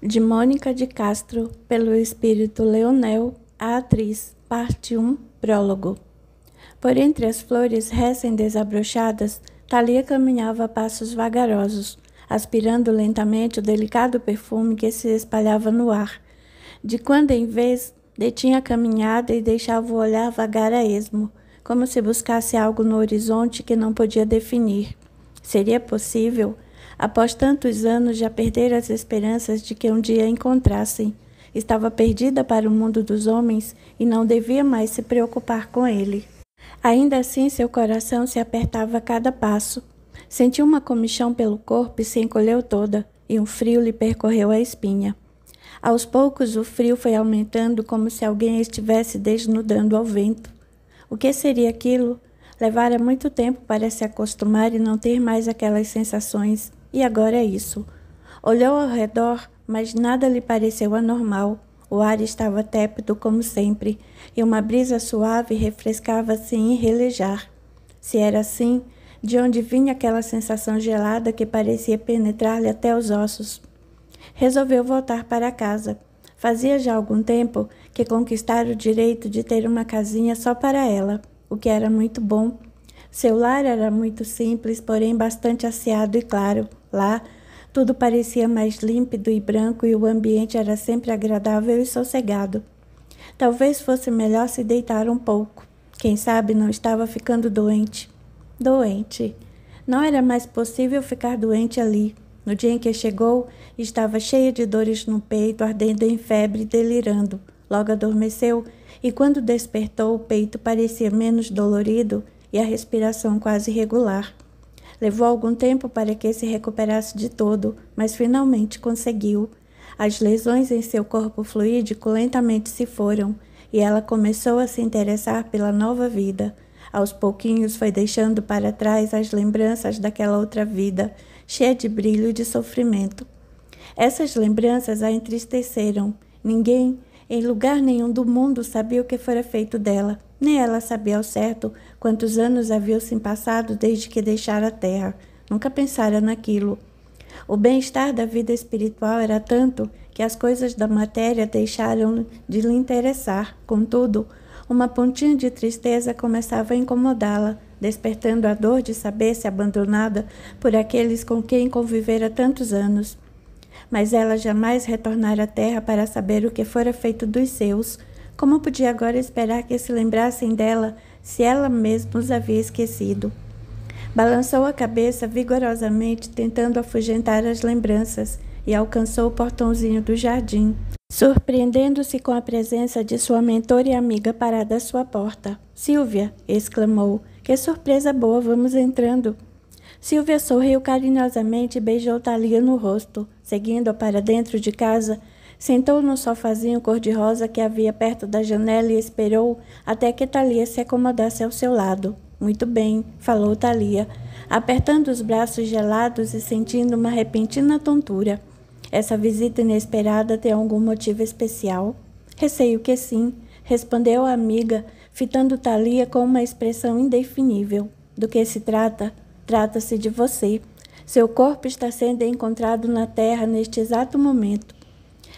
De Mônica de Castro, pelo espírito Leonel, a atriz, parte 1, prólogo. Por entre as flores recém-desabrochadas, Thalia caminhava a passos vagarosos, aspirando lentamente o delicado perfume que se espalhava no ar. De quando em vez, detinha a caminhada e deixava o olhar vagar a esmo, como se buscasse algo no horizonte que não podia definir. Seria possível, após tantos anos, já perder as esperanças de que um dia a encontrassem? Estava perdida para o mundo dos homens e não devia mais se preocupar com ele. Ainda assim, seu coração se apertava a cada passo. Sentiu uma comichão pelo corpo e se encolheu toda, e um frio lhe percorreu a espinha. Aos poucos, o frio foi aumentando como se alguém a estivesse desnudando ao vento. O que seria aquilo? Levara muito tempo para se acostumar e não ter mais aquelas sensações. E agora é isso. Olhou ao redor, mas nada lhe pareceu anormal. O ar estava tépido como sempre, e uma brisa suave refrescava sem relejar. Se era assim, de onde vinha aquela sensação gelada que parecia penetrar-lhe até os ossos? Resolveu voltar para casa. Fazia já algum tempo que conquistara o direito de ter uma casinha só para ela, o que era muito bom. Seu lar era muito simples, porém bastante asseado e claro. Lá, tudo parecia mais límpido e branco e o ambiente era sempre agradável e sossegado. Talvez fosse melhor se deitar um pouco. Quem sabe não estava ficando doente. Doente. Não era mais possível ficar doente ali. No dia em que chegou, estava cheia de dores no peito, ardendo em febre e delirando. Logo adormeceu e quando despertou, o peito parecia menos dolorido e a respiração quase regular. Levou algum tempo para que se recuperasse de todo, mas finalmente conseguiu. As lesões em seu corpo fluídico lentamente se foram e ela começou a se interessar pela nova vida. Aos pouquinhos foi deixando para trás as lembranças daquela outra vida, cheia de brilho e de sofrimento. Essas lembranças a entristeceram. Ninguém, em lugar nenhum do mundo, sabia o que fora feito dela. Nem ela sabia ao certo quantos anos haviam se passado desde que deixara a terra. Nunca pensara naquilo. O bem-estar da vida espiritual era tanto que as coisas da matéria deixaram de lhe interessar. Contudo, uma pontinha de tristeza começava a incomodá-la, despertando a dor de saber-se abandonada por aqueles com quem convivera tantos anos. Mas ela jamais retornara à terra para saber o que fora feito dos seus. Como podia agora esperar que se lembrassem dela, se ela mesma os havia esquecido? Balançou a cabeça vigorosamente, tentando afugentar as lembranças, e alcançou o portãozinho do jardim, surpreendendo-se com a presença de sua mentora e amiga parada à sua porta. — Silvia! Exclamou. — Que surpresa boa, vamos entrando. Silvia sorriu carinhosamente e beijou Thalia no rosto. Seguindo-a para dentro de casa, sentou no sofazinho cor-de-rosa que havia perto da janela e esperou até que Thalia se acomodasse ao seu lado. — Muito bem, falou Thalia, apertando os braços gelados e sentindo uma repentina tontura. — Essa visita inesperada tem algum motivo especial? — Receio que sim, respondeu a amiga, fitando Thalia com uma expressão indefinível. — Do que se trata? — Trata-se de você. Seu corpo está sendo encontrado na terra neste exato momento.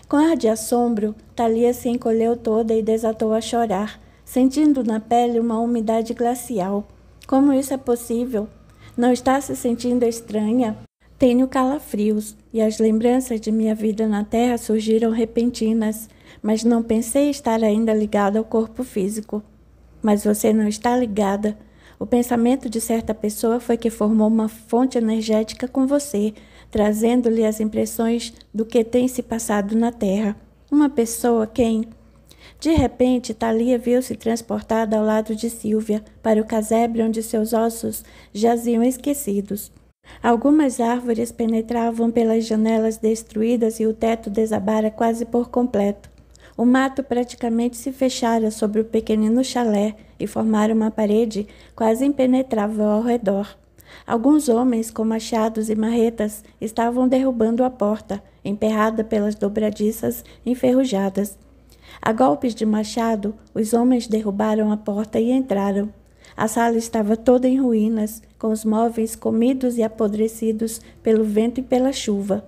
Com ar de assombro, Thalia se encolheu toda e desatou a chorar, sentindo na pele uma umidade glacial. Como isso é possível? Não está se sentindo estranha? Tenho calafrios e as lembranças de minha vida na terra surgiram repentinas, mas não pensei estar ainda ligada ao corpo físico. Mas você não está ligada. O pensamento de certa pessoa foi que formou uma fonte energética com você, trazendo-lhe as impressões do que tem se passado na terra. Uma pessoa quem? De repente, Thalia viu-se transportada ao lado de Silvia, para o casebre onde seus ossos jaziam esquecidos. Algumas árvores penetravam pelas janelas destruídas e o teto desabara quase por completo. O mato praticamente se fechara sobre o pequenino chalé e formara uma parede quase impenetrável ao redor. Alguns homens com machados e marretas estavam derrubando a porta, emperrada pelas dobradiças enferrujadas. A golpes de machado, os homens derrubaram a porta e entraram. A sala estava toda em ruínas, com os móveis comidos e apodrecidos pelo vento e pela chuva.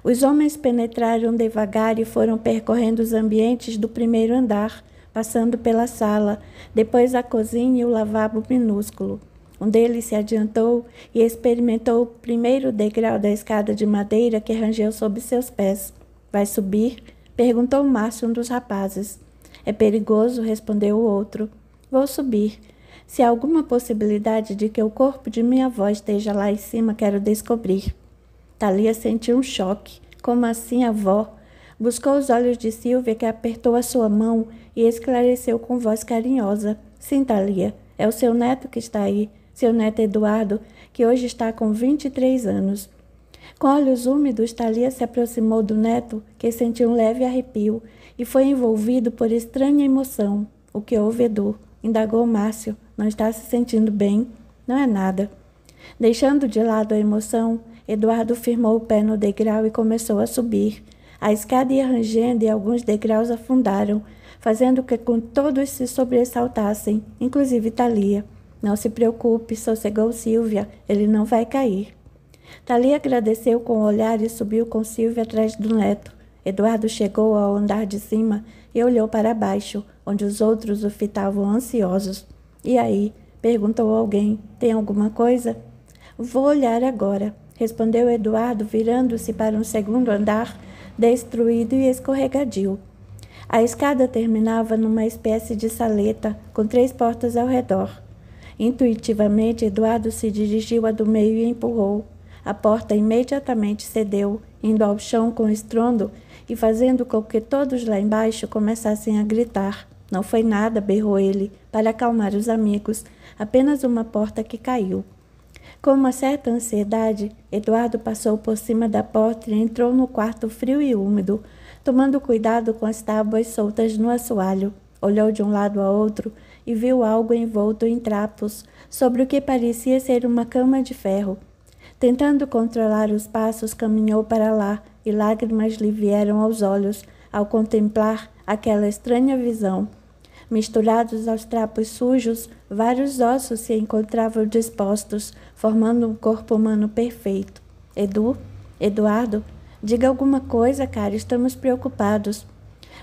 Os homens penetraram devagar e foram percorrendo os ambientes do primeiro andar, passando pela sala, depois a cozinha e o lavabo minúsculo. Um deles se adiantou e experimentou o primeiro degrau da escada de madeira que rangeu sob seus pés. Vai subir? Perguntou Márcio, um dos rapazes. É perigoso, respondeu o outro. Vou subir. Se há alguma possibilidade de que o corpo de minha avó esteja lá em cima, quero descobrir. Thalia sentiu um choque. Como assim, avó? Buscou os olhos de Silvia, que apertou a sua mão e esclareceu com voz carinhosa. Sim, Thalia, é o seu neto que está aí, seu neto Eduardo, que hoje está com 23 anos. Com olhos úmidos, Thalia se aproximou do neto, que sentiu um leve arrepio, e foi envolvido por estranha emoção. O que houve, Edu? Indagou Márcio. Não está se sentindo bem? Não é nada. Deixando de lado a emoção, Eduardo firmou o pé no degrau e começou a subir. A escada ia rangendo e alguns degraus afundaram, fazendo com que todos se sobressaltassem, inclusive Thalia. Não se preocupe, sossegou Silvia, ele não vai cair. Thalia agradeceu com o olhar e subiu com Silvia atrás do neto. Eduardo chegou ao andar de cima e olhou para baixo, onde os outros o fitavam ansiosos. E aí? Perguntou alguém. Tem alguma coisa? Vou olhar agora, respondeu Eduardo, virando-se para um segundo andar, destruído e escorregadio. A escada terminava numa espécie de saleta, com 3 portas ao redor. Intuitivamente, Eduardo se dirigiu à do meio e empurrou. A porta imediatamente cedeu, indo ao chão com estrondo e fazendo com que todos lá embaixo começassem a gritar. Não foi nada, berrou ele, para acalmar os amigos, apenas uma porta que caiu. Com uma certa ansiedade, Eduardo passou por cima da porta e entrou no quarto frio e úmido, tomando cuidado com as tábuas soltas no assoalho. Olhou de um lado a outro e viu algo envolto em trapos, sobre o que parecia ser uma cama de ferro. Tentando controlar os passos, caminhou para lá e lágrimas lhe vieram aos olhos ao contemplar aquela estranha visão. Misturados aos trapos sujos, vários ossos se encontravam dispostos, formando um corpo humano perfeito. Eduardo, diga alguma coisa, cara, estamos preocupados.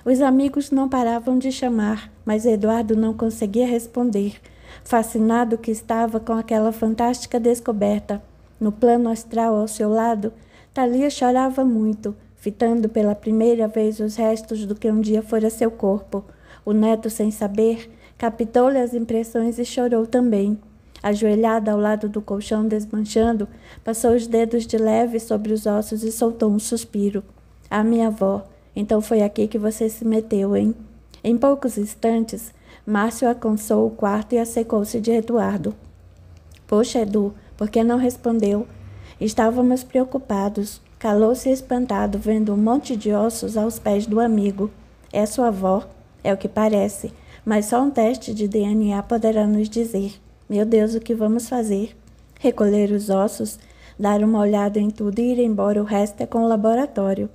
Os amigos não paravam de chamar, mas Eduardo não conseguia responder, fascinado que estava com aquela fantástica descoberta. No plano astral ao seu lado, Thalia chorava muito, fitando pela primeira vez os restos do que um dia fora seu corpo. O neto, sem saber, captou-lhe as impressões e chorou também. Ajoelhada ao lado do colchão desmanchando, passou os dedos de leve sobre os ossos e soltou um suspiro. Ah, minha avó, então foi aqui que você se meteu, hein? Em poucos instantes, Márcio alcançou o quarto e assecou-se de Eduardo. Poxa, Edu, por que não respondeu? Estávamos preocupados. Calou-se espantado, vendo um monte de ossos aos pés do amigo. É sua avó? É o que parece, mas só um teste de DNA poderá nos dizer. Meu Deus, o que vamos fazer? Recolher os ossos, dar uma olhada em tudo e ir embora, o resto é com o laboratório.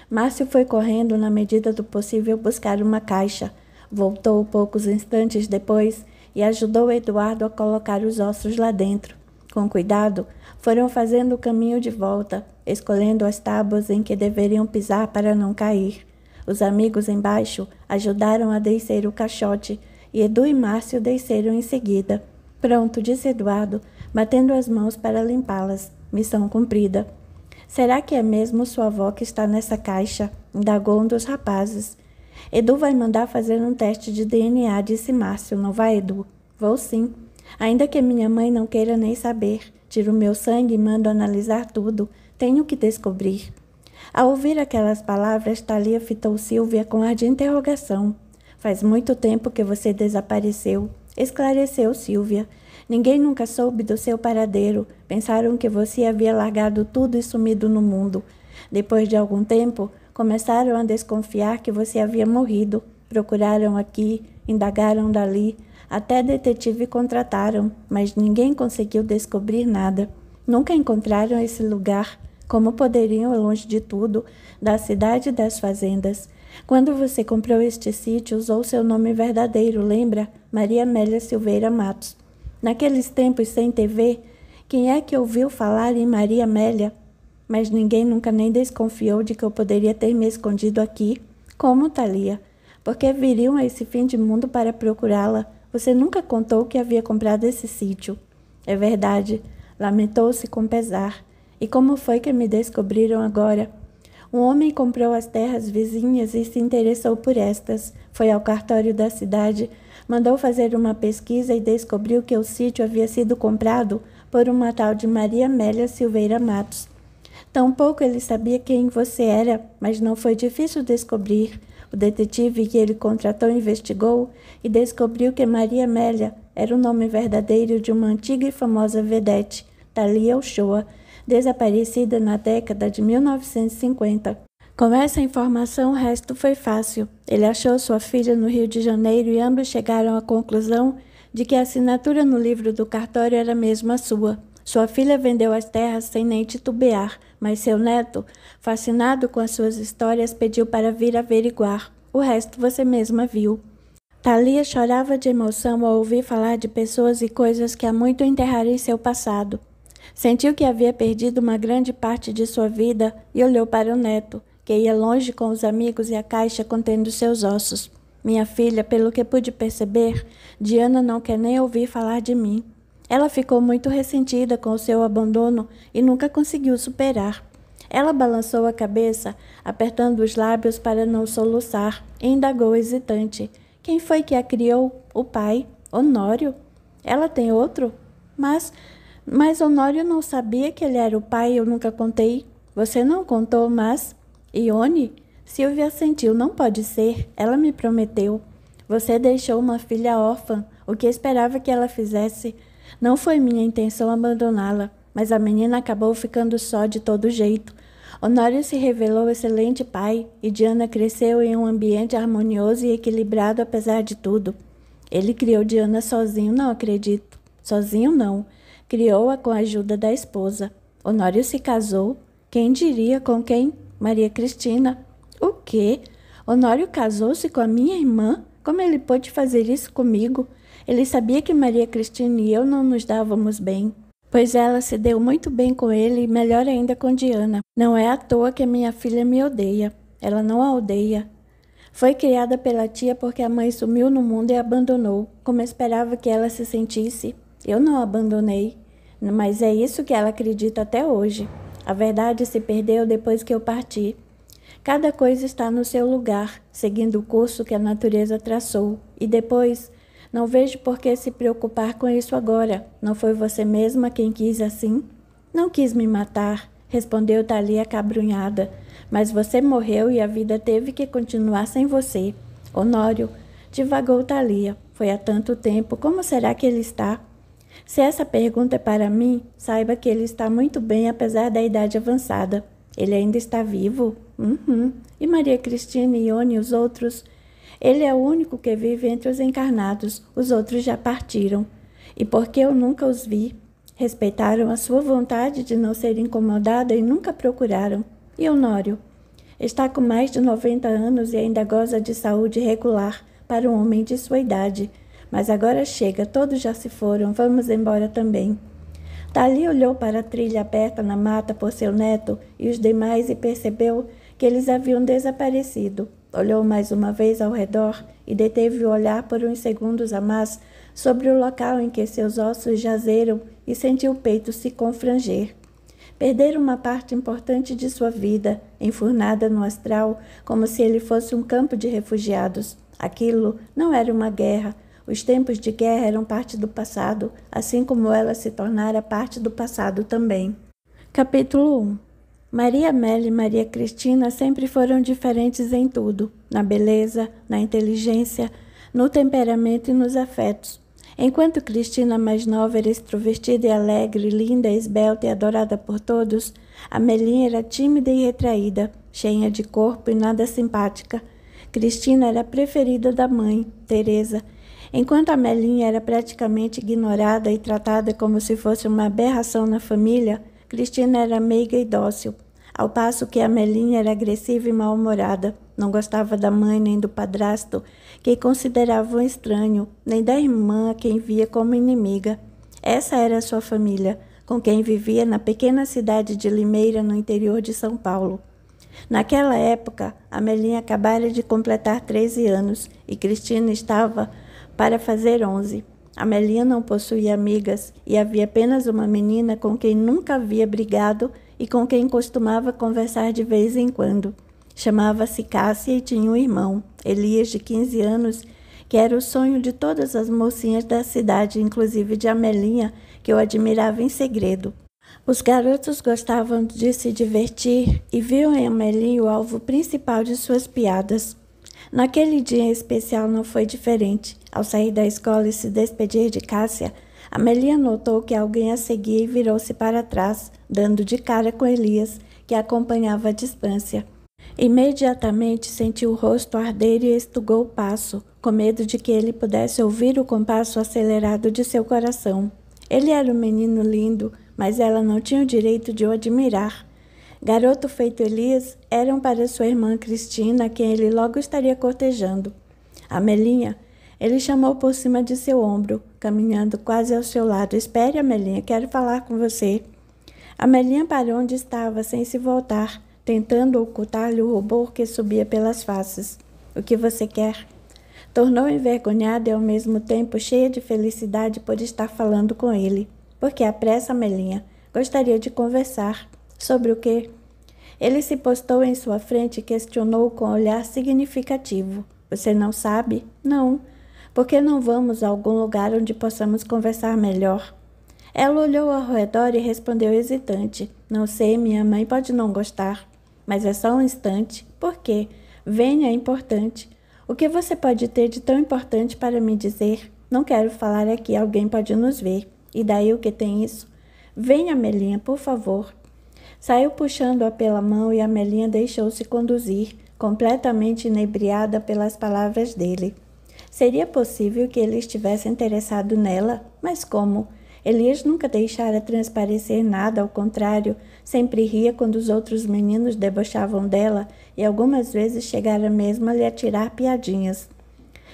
Márcio foi correndo na medida do possível buscar uma caixa. Voltou poucos instantes depois e ajudou Eduardo a colocar os ossos lá dentro. Com cuidado, foram fazendo o caminho de volta, escolhendo as tábuas em que deveriam pisar para não cair. Os amigos embaixo ajudaram a descer o caixote e Edu e Márcio desceram em seguida. Pronto, disse Eduardo, batendo as mãos para limpá-las. Missão cumprida. Será que é mesmo sua avó que está nessa caixa? Indagou um dos rapazes. Edu vai mandar fazer um teste de DNA, disse Márcio. Não vai, Edu? Vou sim. Ainda que minha mãe não queira nem saber. Tiro meu sangue e mando analisar tudo. Tenho que descobrir. Ao ouvir aquelas palavras, Thalia fitou Silvia com ar de interrogação. Faz muito tempo que você desapareceu, esclareceu Silvia. Ninguém nunca soube do seu paradeiro. Pensaram que você havia largado tudo e sumido no mundo. Depois de algum tempo, começaram a desconfiar que você havia morrido. Procuraram aqui, indagaram dali, até detetive contrataram, mas ninguém conseguiu descobrir nada. Nunca encontraram esse lugar. Como poderiam, longe de tudo, da cidade e das fazendas? Quando você comprou este sítio, usou seu nome verdadeiro, lembra? Maria Amélia Silveira Matos. Naqueles tempos sem TV, quem é que ouviu falar em Maria Amélia? mas ninguém nunca nem desconfiou de que eu poderia ter me escondido aqui. Como, Thalia? Por que viriam a esse fim de mundo para procurá-la? Você nunca contou que havia comprado esse sítio. É verdade, lamentou-se com pesar. E como foi que me descobriram agora? Um homem comprou as terras vizinhas e se interessou por estas. Foi ao cartório da cidade, mandou fazer uma pesquisa e descobriu que o sítio havia sido comprado por uma tal de Maria Amélia Silveira Matos. Tampouco ele sabia quem você era, mas não foi difícil descobrir. O detetive que ele contratou investigou e descobriu que Maria Amélia era o nome verdadeiro de uma antiga e famosa vedete, Thalia Uchoa, desaparecida na década de 1950. Com essa informação, o resto foi fácil. Ele achou sua filha no Rio de Janeiro e ambos chegaram à conclusão de que a assinatura no livro do cartório era mesmo a sua. Sua filha vendeu as terras sem nem titubear, mas seu neto, fascinado com as suas histórias, pediu para vir averiguar. O resto você mesma viu. Thalia chorava de emoção ao ouvir falar de pessoas e coisas que há muito enterraram em seu passado. Sentiu que havia perdido uma grande parte de sua vida e olhou para o neto, que ia longe com os amigos e a caixa contendo seus ossos. Minha filha, pelo que pude perceber, Diana não quer nem ouvir falar de mim. Ela ficou muito ressentida com o seu abandono e nunca conseguiu superar. Ela balançou a cabeça, apertando os lábios para não soluçar, e indagou hesitante. Quem foi que a criou? O pai? Honório? Ela tem outro? Mas Honório não sabia que ele era o pai, eu nunca contei. Você não contou, mas... Ione? Silvia assentiu. Não pode ser. Ela me prometeu. Você deixou uma filha órfã. O que esperava que ela fizesse? Não foi minha intenção abandoná-la, mas a menina acabou ficando só de todo jeito. Honório se revelou excelente pai e Diana cresceu em um ambiente harmonioso e equilibrado apesar de tudo. Ele criou Diana sozinho, não acredito. Sozinho não. Criou-a com a ajuda da esposa. Honório se casou. Quem diria com quem? Maria Cristina. O quê? Honório casou-se com a minha irmã? Como ele pôde fazer isso comigo? Ele sabia que Maria Cristina e eu não nos dávamos bem, pois ela se deu muito bem com ele e melhor ainda com Diana. Não é à toa que minha filha me odeia. Ela não a odeia. Foi criada pela tia porque a mãe sumiu no mundo e a abandonou, como esperava que ela se sentisse. Eu não a abandonei, mas é isso que ela acredita até hoje. A verdade se perdeu depois que eu parti. Cada coisa está no seu lugar, seguindo o curso que a natureza traçou. E depois, não vejo por que se preocupar com isso agora. Não foi você mesma quem quis assim? Não quis me matar, respondeu Thalia acabrunhada. Mas você morreu e a vida teve que continuar sem você. Honório, divagou Thalia. Foi há tanto tempo, como será que ele está? Se essa pergunta é para mim, saiba que ele está muito bem apesar da idade avançada. Ele ainda está vivo? E Maria Cristina, Ione e os outros? Ele é o único que vive entre os encarnados. Os outros já partiram. E porque eu nunca os vi, respeitaram a sua vontade de não ser incomodada e nunca procuraram. E Honório? Está com mais de 90 anos e ainda goza de saúde regular para um homem de sua idade. Mas agora chega, todos já se foram, vamos embora também. Thalia olhou para a trilha aberta na mata por seu neto e os demais e percebeu que eles haviam desaparecido. Olhou mais uma vez ao redor e deteve o olhar por uns segundos a mais sobre o local em que seus ossos jazeram e sentiu o peito se confranger. Perdera uma parte importante de sua vida, enfurnada no astral, como se ele fosse um campo de refugiados. Aquilo não era uma guerra. Os tempos de guerra eram parte do passado, assim como ela se tornara parte do passado também. Capítulo 1. Maria Amélia e Maria Cristina sempre foram diferentes em tudo, na beleza, na inteligência, no temperamento e nos afetos. Enquanto Cristina, mais nova, era extrovertida e alegre, linda, esbelta e adorada por todos, Amelinha era tímida e retraída, cheia de corpo e nada simpática. Cristina era a preferida da mãe, Teresa. Enquanto Amelinha era praticamente ignorada e tratada como se fosse uma aberração na família, Cristina era meiga e dócil, ao passo que Amelinha era agressiva e mal-humorada. Não gostava da mãe nem do padrasto, que considerava um estranho, nem da irmã, a quem via como inimiga. Essa era a sua família, com quem vivia na pequena cidade de Limeira, no interior de São Paulo. Naquela época, Amelinha acabara de completar 13 anos e Cristina estava para fazer 11. Amelinha não possuía amigas e havia apenas uma menina com quem nunca havia brigado e com quem costumava conversar de vez em quando. Chamava-se Cássia e tinha um irmão, Elias, de 15 anos, que era o sonho de todas as mocinhas da cidade, inclusive de Amelinha, que o admirava em segredo. Os garotos gostavam de se divertir e viam em Amelinha o alvo principal de suas piadas. Naquele dia em especial não foi diferente. Ao sair da escola e se despedir de Cássia, Amelinha notou que alguém a seguia e virou-se para trás, dando de cara com Elias, que a acompanhava à distância. Imediatamente sentiu o rosto arder e estugou o passo, com medo de que ele pudesse ouvir o compasso acelerado de seu coração. Ele era um menino lindo, mas ela não tinha o direito de o admirar. Garoto feito Elias eram para sua irmã Cristina, quem ele logo estaria cortejando. Amelinha, ele chamou por cima de seu ombro, caminhando quase ao seu lado. Espere, Amelinha, quero falar com você. Amelinha parou onde estava, sem se voltar, tentando ocultar-lhe o rubor que subia pelas faces. O que você quer? Tornou envergonhada e ao mesmo tempo cheia de felicidade por estar falando com ele. Por que apressa, Amelinha? Gostaria de conversar. Sobre o quê? Ele se postou em sua frente e questionou com um olhar significativo. Você não sabe? Não. Por que não vamos a algum lugar onde possamos conversar melhor? Ela olhou ao redor e respondeu hesitante. Não sei, minha mãe pode não gostar. Mas é só um instante. Por quê? Venha, é importante. O que você pode ter de tão importante para me dizer? Não quero falar aqui, alguém pode nos ver. E daí o que tem isso? Venha, Amelinha, por favor. Saiu puxando-a pela mão e Amelinha deixou-se conduzir, completamente inebriada pelas palavras dele. Seria possível que ele estivesse interessado nela? Mas como? Elias nunca deixara transparecer nada, ao contrário, sempre ria quando os outros meninos debochavam dela e algumas vezes chegara mesmo a lhe atirar piadinhas.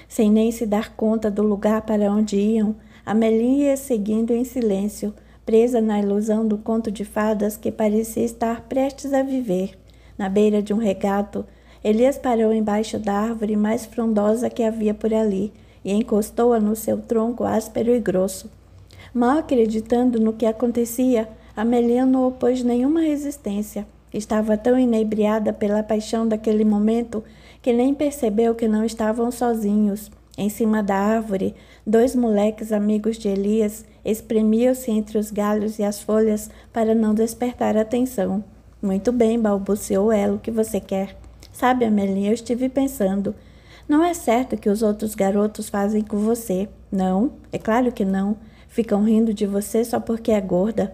Sem nem se dar conta do lugar para onde iam, Amelinha ia seguindo em silêncio, presa na ilusão do conto de fadas que parecia estar prestes a viver. Na beira de um regato, Elias parou embaixo da árvore mais frondosa que havia por ali e encostou-a no seu tronco áspero e grosso. Mal acreditando no que acontecia, Amelinha não opôs nenhuma resistência. Estava tão inebriada pela paixão daquele momento que nem percebeu que não estavam sozinhos. Em cima da árvore, 2 moleques amigos de Elias espremiam-se entre os galhos e as folhas para não despertar atenção. Muito bem, balbuciou ela, o que você quer? Sabe, Amelinha, eu estive pensando. Não é certo que os outros garotos fazem com você. Não, é claro que não. Ficam rindo de você só porque é gorda.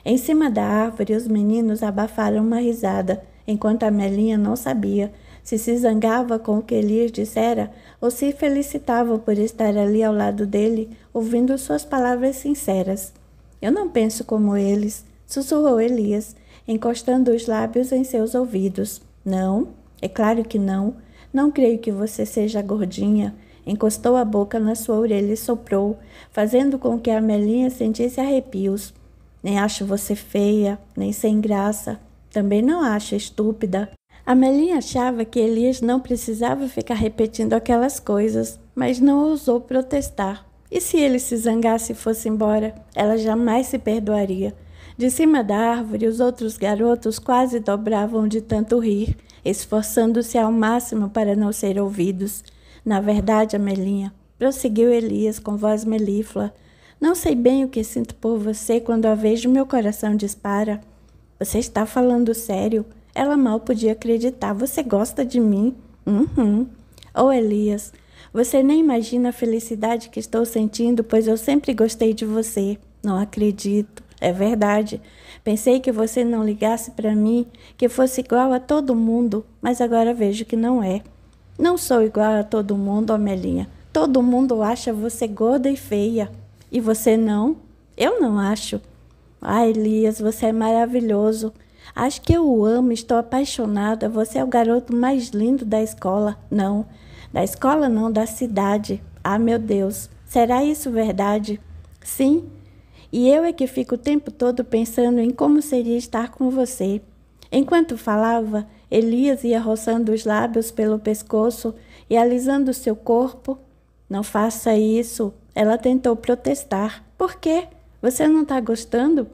Em cima da árvore, os meninos abafaram uma risada, enquanto Amelinha não sabia se zangava com o que Elias dissera ou se felicitava por estar ali ao lado dele, ouvindo suas palavras sinceras. Eu não penso como eles, sussurrou Elias, encostando os lábios em seus ouvidos. Não, é claro que não. Não creio que você seja gordinha. Encostou a boca na sua orelha e soprou, fazendo com que Amelinha sentisse arrepios. Nem acho você feia, nem sem graça. Também não acho estúpida. Amelinha achava que Elias não precisava ficar repetindo aquelas coisas, mas não ousou protestar. E se ele se zangasse e fosse embora? Ela jamais se perdoaria. De cima da árvore, os outros garotos quase dobravam de tanto rir, esforçando-se ao máximo para não ser ouvidos. Na verdade, Amelinha, prosseguiu Elias com voz melíflua, não sei bem o que sinto por você quando a vejo, meu coração dispara. Você está falando sério? Ela mal podia acreditar. Você gosta de mim? Oh, Elias, você nem imagina a felicidade que estou sentindo, pois eu sempre gostei de você. Não acredito. É verdade. Pensei que você não ligasse para mim, que fosse igual a todo mundo, mas agora vejo que não é. Não sou igual a todo mundo, Amelinha. Todo mundo acha você gorda e feia. E você não? Eu não acho. Ah, Elias, você é maravilhoso. Acho que eu o amo, estou apaixonada. Você é o garoto mais lindo da escola. Não, da escola não, da cidade. Ah, meu Deus, será isso verdade? Sim. E eu é que fico o tempo todo pensando em como seria estar com você. Enquanto falava, Elias ia roçando os lábios pelo pescoço e alisando seu corpo. Não faça isso. Ela tentou protestar. Por quê? Você não está gostando?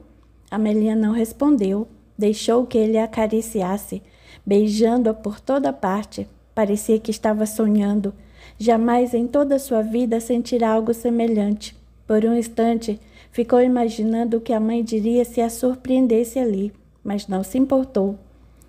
Amelinha não respondeu. Deixou que ele a acariciasse, beijando-a por toda parte. Parecia que estava sonhando. Jamais em toda a sua vida sentirá algo semelhante. Por um instante, ficou imaginando o que a mãe diria se a surpreendesse ali, mas não se importou.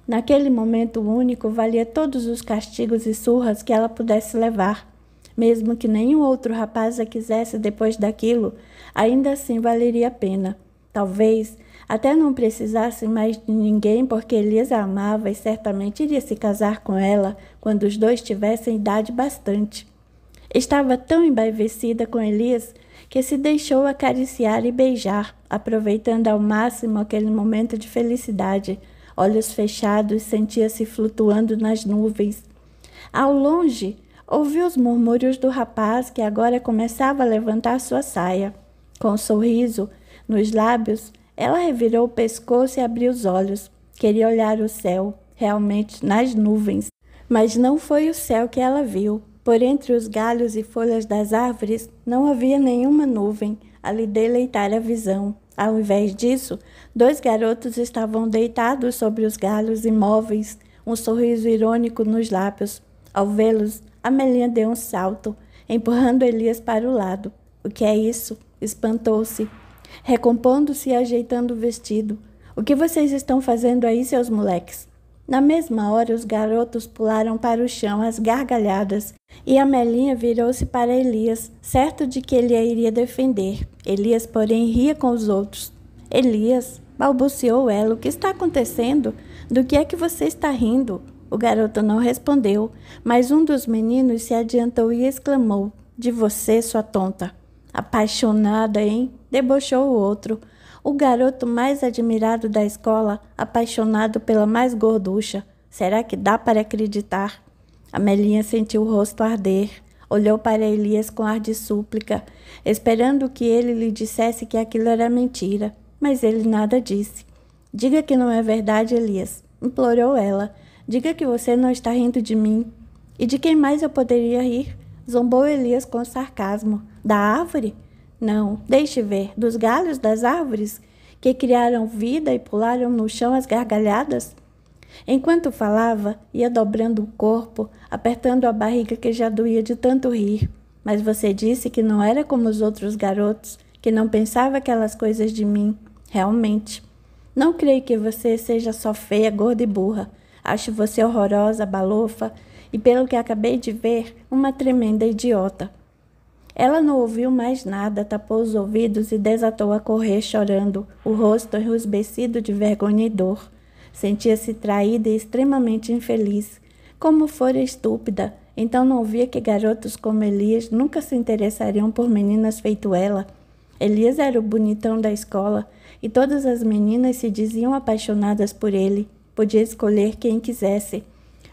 Naquele momento único, valia todos os castigos e surras que ela pudesse levar. Mesmo que nenhum outro rapaz a quisesse depois daquilo, ainda assim valeria a pena. Talvez até não precisasse mais de ninguém, porque Elias a amava e certamente iria se casar com ela quando os dois tivessem idade bastante. Estava tão embevecida com Elias que se deixou acariciar e beijar, aproveitando ao máximo aquele momento de felicidade. Olhos fechados, sentia-se flutuando nas nuvens. Ao longe, ouviu os murmúrios do rapaz que agora começava a levantar sua saia. Com um sorriso nos lábios, ela revirou o pescoço e abriu os olhos. Queria olhar o céu, realmente nas nuvens. Mas não foi o céu que ela viu. Por entre os galhos e folhas das árvores não havia nenhuma nuvem a lhe deleitar a visão. Ao invés disso, 2 garotos estavam deitados sobre os galhos imóveis, um sorriso irônico nos lábios. Ao vê-los, Amelinha deu um salto, empurrando Elias para o lado. O que é isso? Espantou-se, recompondo-se e ajeitando o vestido. O que vocês estão fazendo aí, seus moleques? Na mesma hora, os garotos pularam para o chão às gargalhadas e Amelinha virou-se para Elias, certo de que ele a iria defender. Elias, porém, ria com os outros. Elias, balbuciou ela, o que está acontecendo? Do que é que você está rindo? O garoto não respondeu, mas um dos meninos se adiantou e exclamou: de você, sua tonta. Apaixonada, hein? Debochou o outro. O garoto mais admirado da escola, apaixonado pela mais gorducha. Será que dá para acreditar? Amelinha sentiu o rosto arder. Olhou para Elias com ar de súplica, esperando que ele lhe dissesse que aquilo era mentira. Mas ele nada disse. Diga que não é verdade, Elias, implorou ela. Diga que você não está rindo de mim. E de quem mais eu poderia rir? Zombou Elias com sarcasmo. Da árvore? Não, deixe ver, dos galhos das árvores que criaram vida e pularam no chão às gargalhadas? Enquanto falava, ia dobrando o corpo, apertando a barriga que já doía de tanto rir. Mas você disse que não era como os outros garotos, que não pensava aquelas coisas de mim. Realmente. Não creio que você seja só feia, gorda e burra. Acho você horrorosa, balofa, e pelo que acabei de ver, uma tremenda idiota. Ela não ouviu mais nada, tapou os ouvidos e desatou a correr chorando, o rosto enrusbecido de vergonha e dor. Sentia-se traída e extremamente infeliz. Como fora estúpida, então não via que garotos como Elias nunca se interessariam por meninas feito ela. Elias era o bonitão da escola e todas as meninas se diziam apaixonadas por ele. Podia escolher quem quisesse.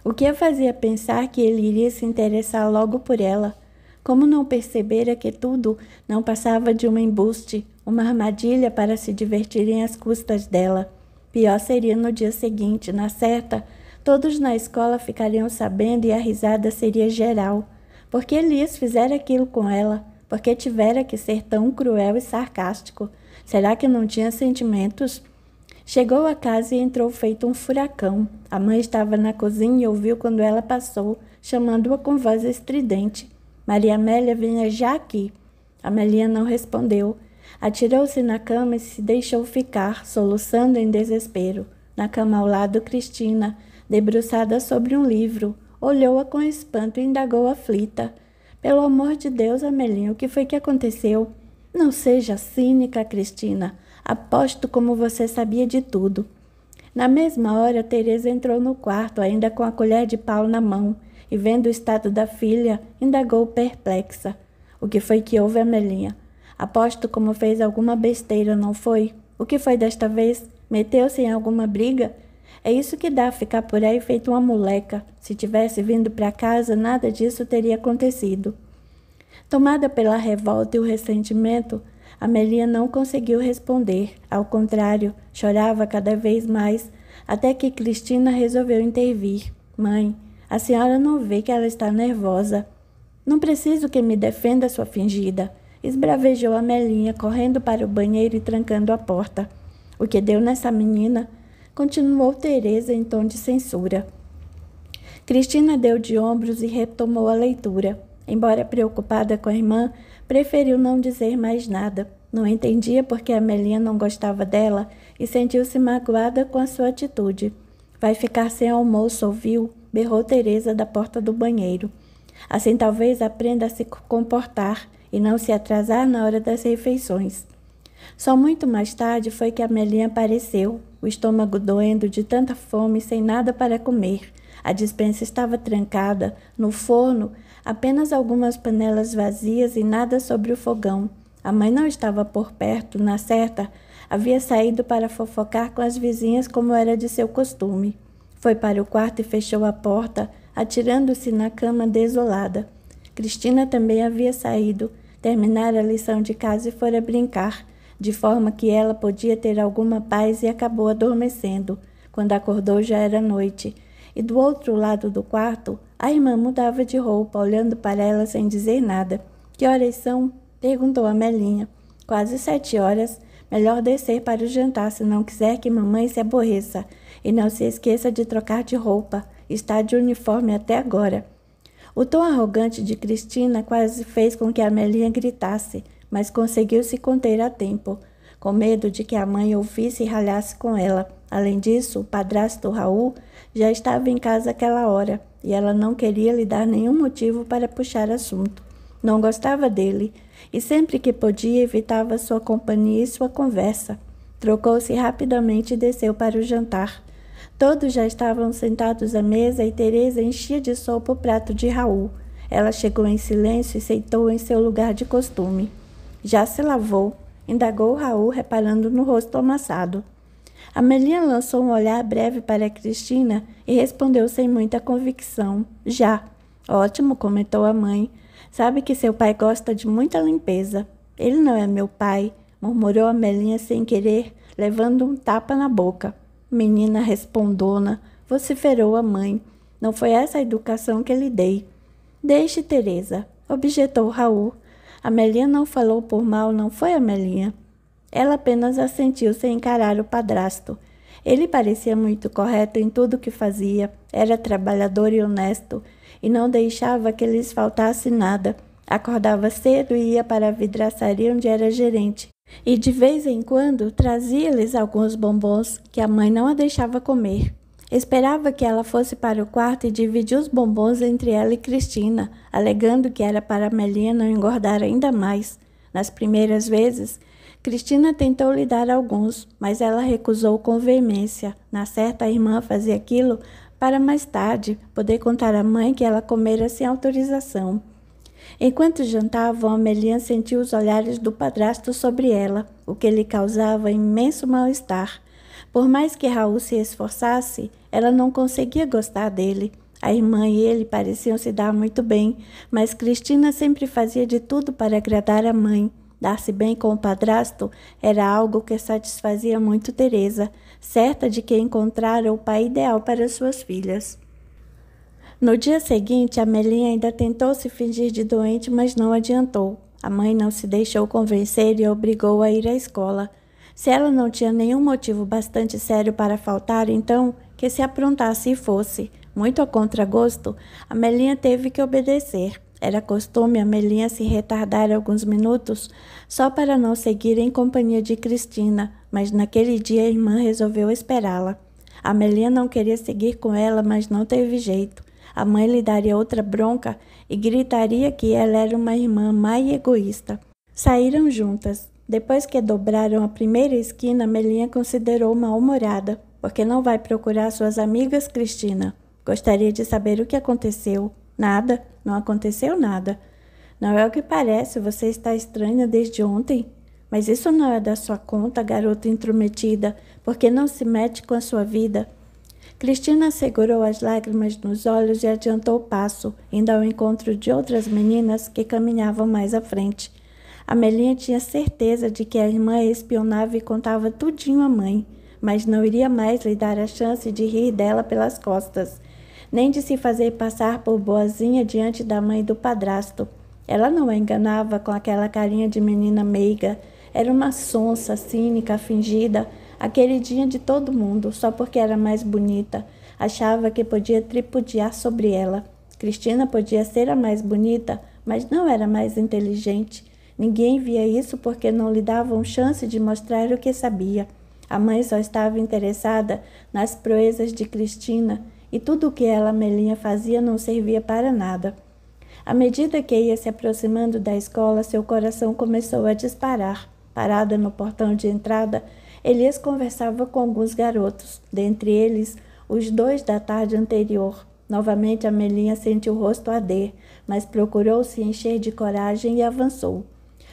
O que a fazia pensar que ele iria se interessar logo por ela? Como não percebera que tudo não passava de um embuste, uma armadilha para se divertirem às custas dela? Pior seria no dia seguinte, na certa, todos na escola ficariam sabendo e a risada seria geral. Por que Elias fizera aquilo com ela? Por que tivera que ser tão cruel e sarcástico? Será que não tinha sentimentos? Chegou a casa e entrou feito um furacão. A mãe estava na cozinha e ouviu quando ela passou, chamando-a com voz estridente. Maria Amélia, venha já aqui. Amelinha não respondeu. Atirou-se na cama e se deixou ficar, soluçando em desespero. Na cama ao lado, Cristina, debruçada sobre um livro, olhou-a com espanto e indagou aflita. Pelo amor de Deus, Amelinha, o que foi que aconteceu? Não seja cínica, Cristina. Aposto como você sabia de tudo. Na mesma hora, Teresa entrou no quarto, ainda com a colher de pau na mão, e vendo o estado da filha, indagou perplexa. O que foi que houve, Amelinha? Aposto como fez alguma besteira, não foi? O que foi desta vez? Meteu-se em alguma briga? É isso que dá ficar por aí feito uma moleca. Se tivesse vindo para casa, nada disso teria acontecido. Tomada pela revolta e o ressentimento, Amelinha não conseguiu responder. Ao contrário, chorava cada vez mais, até que Cristina resolveu intervir. Mãe, a senhora não vê que ela está nervosa. Não preciso que me defenda, sua fingida. Esbravejou Amelinha, correndo para o banheiro e trancando a porta. O que deu nessa menina? Continuou Teresa em tom de censura. Cristina deu de ombros e retomou a leitura. Embora preocupada com a irmã, preferiu não dizer mais nada. Não entendia por que Amelinha não gostava dela e sentiu-se magoada com a sua atitude. Vai ficar sem almoço, ouviu? Berrou Teresa da porta do banheiro. Assim talvez aprenda a se comportar e não se atrasar na hora das refeições. Só muito mais tarde foi que Amelinha apareceu, o estômago doendo de tanta fome, sem nada para comer. A despensa estava trancada, no forno, apenas algumas panelas vazias e nada sobre o fogão. A mãe não estava por perto, na certa, havia saído para fofocar com as vizinhas como era de seu costume. Foi para o quarto e fechou a porta, atirando-se na cama desolada. Cristina também havia saído, terminara a lição de casa e fora brincar, de forma que ela podia ter alguma paz e acabou adormecendo. Quando acordou já era noite, e do outro lado do quarto, a irmã mudava de roupa, olhando para ela sem dizer nada. Que horas são? Perguntou Amelinha. Quase 7 horas. Melhor descer para o jantar, se não quiser que mamãe se aborreça. E não se esqueça de trocar de roupa. Está de uniforme até agora. O tom arrogante de Cristina quase fez com que Amelinha gritasse, mas conseguiu se conter a tempo, com medo de que a mãe ouvisse e ralhasse com ela. Além disso, o padrasto Raul já estava em casa àquela hora, e ela não queria lhe dar nenhum motivo para puxar assunto. Não gostava dele, e sempre que podia evitava sua companhia e sua conversa. Trocou-se rapidamente e desceu para o jantar. Todos já estavam sentados à mesa e Teresa enchia de sopa o prato de Raul. Ela chegou em silêncio e sentou em seu lugar de costume. Já se lavou? Indagou Raul, reparando no rosto amassado. Amelinha lançou um olhar breve para Cristina e respondeu sem muita convicção. Já. Ótimo, comentou a mãe. Sabe que seu pai gosta de muita limpeza. Ele não é meu pai, murmurou Amelinha sem querer, levando um tapa na boca. Menina respondona, vociferou a mãe. Não foi essa a educação que lhe dei. Deixe, Teresa, objetou Raul. Amelinha não falou por mal, não foi, Amelinha? Ela apenas assentiu sem encarar o padrasto. Ele parecia muito correto em tudo o que fazia, era trabalhador e honesto, e não deixava que lhes faltasse nada. Acordava cedo e ia para a vidraçaria onde era gerente, e de vez em quando trazia-lhes alguns bombons que a mãe não a deixava comer. Esperava que ela fosse para o quarto e dividia os bombons entre ela e Cristina, alegando que era para Amelinha não engordar ainda mais. Nas primeiras vezes, Cristina tentou lhe dar alguns, mas ela recusou com veemência. Na certa, a irmã fazia aquilo para mais tarde poder contar à mãe que ela comera sem autorização. Enquanto jantavam, Amelinha sentiu os olhares do padrasto sobre ela, o que lhe causava imenso mal-estar. Por mais que Raul se esforçasse, ela não conseguia gostar dele. A irmã e ele pareciam se dar muito bem, mas Cristina sempre fazia de tudo para agradar a mãe. Dar-se bem com o padrasto era algo que satisfazia muito Teresa, certa de que encontrara o pai ideal para suas filhas. No dia seguinte, Amelinha ainda tentou se fingir de doente, mas não adiantou. A mãe não se deixou convencer e a obrigou a ir à escola. Se ela não tinha nenhum motivo bastante sério para faltar, então que se aprontasse e fosse. Muito a contragosto, Amelinha teve que obedecer. Era costume Amelinha se retardar alguns minutos só para não seguir em companhia de Cristina, mas naquele dia a irmã resolveu esperá-la. Amelinha não queria seguir com ela, mas não teve jeito. A mãe lhe daria outra bronca e gritaria que ela era uma irmã má e egoísta. Saíram juntas. Depois que dobraram a primeira esquina, Amelinha considerou mal-humorada. Por que não vai procurar suas amigas, Cristina? Gostaria de saber o que aconteceu. Nada, não aconteceu nada. Não é o que parece, você está estranha desde ontem. Mas isso não é da sua conta, garota intrometida, porque não se mete com a sua vida. Cristina segurou as lágrimas nos olhos e adiantou o passo, indo ao encontro de outras meninas que caminhavam mais à frente. Amelinha tinha certeza de que a irmã espionava e contava tudinho à mãe, mas não iria mais lhe dar a chance de rir dela pelas costas, nem de se fazer passar por boazinha diante da mãe e do padrasto. Ela não a enganava com aquela carinha de menina meiga. Era uma sonsa, cínica, fingida, a queridinha de todo mundo, só porque era mais bonita. Achava que podia tripudiar sobre ela. Cristina podia ser a mais bonita, mas não era mais inteligente. Ninguém via isso porque não lhe davam chance de mostrar o que sabia. A mãe só estava interessada nas proezas de Cristina, e tudo o que ela, Amelinha, fazia não servia para nada. À medida que ia se aproximando da escola, seu coração começou a disparar. Parada no portão de entrada, Elias conversava com alguns garotos, dentre eles os 2 da tarde anterior. Novamente Amelinha sentiu o rosto arder, mas procurou se encher de coragem e avançou.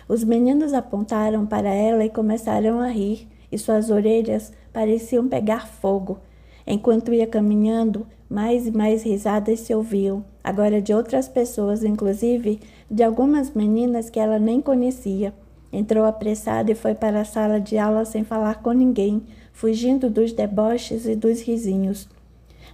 Os meninos apontaram para ela e começaram a rir, e suas orelhas pareciam pegar fogo. Enquanto ia caminhando, mais e mais risadas se ouviam, agora de outras pessoas, inclusive de algumas meninas que ela nem conhecia. Entrou apressada e foi para a sala de aula sem falar com ninguém, fugindo dos deboches e dos risinhos.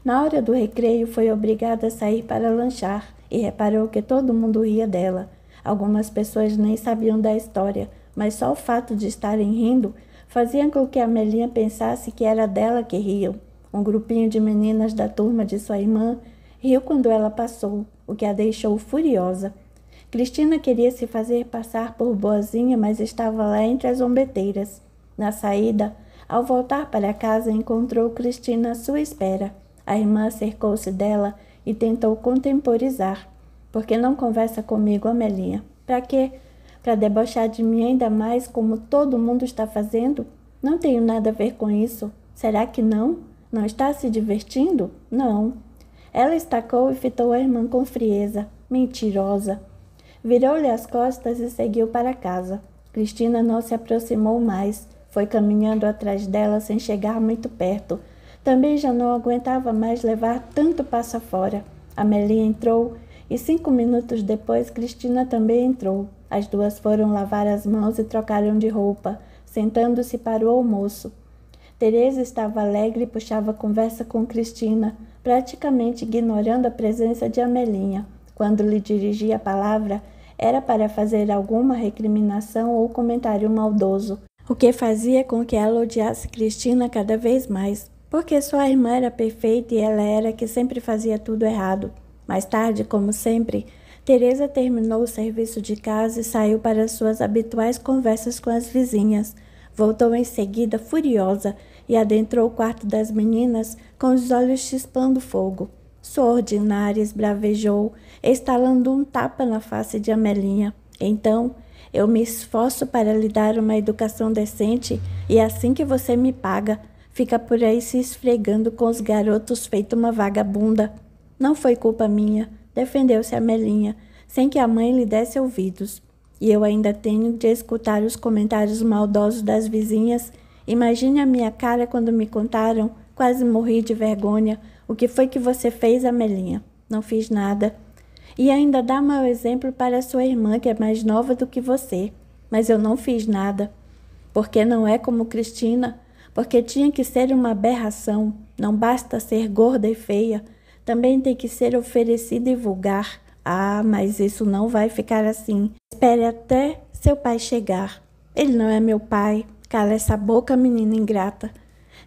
Na hora do recreio, foi obrigada a sair para lanchar e reparou que todo mundo ria dela. Algumas pessoas nem sabiam da história, mas só o fato de estarem rindo fazia com que Amelinha pensasse que era dela que riam. Um grupinho de meninas da turma de sua irmã riu quando ela passou, o que a deixou furiosa. Cristina queria se fazer passar por boazinha, mas estava lá entre as zombeteiras. Na saída, ao voltar para casa, encontrou Cristina à sua espera. A irmã cercou-se dela e tentou contemporizar. Por que não conversa comigo, Amelinha? Para quê? Para debochar de mim ainda mais, como todo mundo está fazendo? Não tenho nada a ver com isso. Será que não? Não está se divertindo? Não. Ela estacou e fitou a irmã com frieza. Mentirosa. Virou-lhe as costas e seguiu para casa. Cristina não se aproximou mais. Foi caminhando atrás dela sem chegar muito perto. Também já não aguentava mais levar tanto passo fora. Amelinha entrou e 5 minutos depois Cristina também entrou. As duas foram lavar as mãos e trocaram de roupa, sentando-se para o almoço. Teresa estava alegre e puxava conversa com Cristina, praticamente ignorando a presença de Amelinha. Quando lhe dirigia a palavra, era para fazer alguma recriminação ou comentário maldoso, o que fazia com que ela odiasse Cristina cada vez mais, porque sua irmã era perfeita e ela era que sempre fazia tudo errado. Mais tarde, como sempre, Teresa terminou o serviço de casa e saiu para suas habituais conversas com as vizinhas. Voltou em seguida furiosa e adentrou o quarto das meninas com os olhos chispando fogo. Sua ordinária esbravejou, estalando um tapa na face de Amelinha. Então, eu me esforço para lhe dar uma educação decente e assim que você me paga, fica por aí se esfregando com os garotos feito uma vagabunda. Não foi culpa minha, defendeu-se Amelinha, sem que a mãe lhe desse ouvidos. E eu ainda tenho de escutar os comentários maldosos das vizinhas. Imagine a minha cara quando me contaram. Quase morri de vergonha. O que foi que você fez, Amelinha? Não fiz nada. E ainda dá mau exemplo para sua irmã, que é mais nova do que você. Mas eu não fiz nada. Porque não é como Cristina. Porque tinha que ser uma aberração. Não basta ser gorda e feia. Também tem que ser oferecida e vulgar. Ah, mas isso não vai ficar assim. Espere até seu pai chegar. Ele não é meu pai. Cala essa boca, menina ingrata.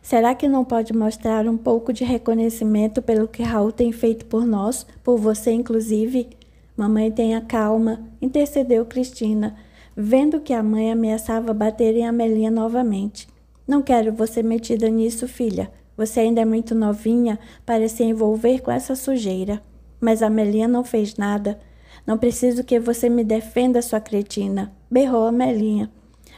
Será que não pode mostrar um pouco de reconhecimento pelo que Raul tem feito por nós, por você inclusive? Mamãe, tenha calma, intercedeu Cristina, vendo que a mãe ameaçava bater em Amelinha novamente. Não quero você metida nisso, filha. Você ainda é muito novinha para se envolver com essa sujeira. Mas Amelinha não fez nada. Não preciso que você me defenda, sua cretina, berrou Amelinha.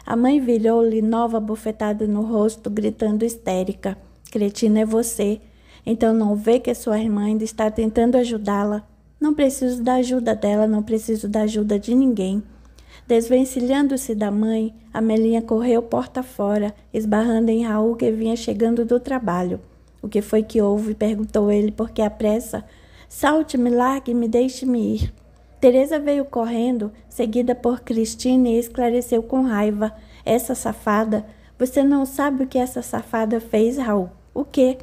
A mãe virou-lhe nova bofetada no rosto, gritando histérica. Cretina é você. Então não vê que sua irmã ainda está tentando ajudá-la? Não preciso da ajuda dela, não preciso da ajuda de ninguém. Desvencilhando-se da mãe, Amelinha correu porta fora, esbarrando em Raul, que vinha chegando do trabalho. O que foi que houve? Perguntou ele, por que a pressa? Salte-me, largue-me, deixe-me ir. Teresa veio correndo, seguida por Cristina, e esclareceu com raiva. Essa safada, você não sabe o que essa safada fez, Raul? O quê?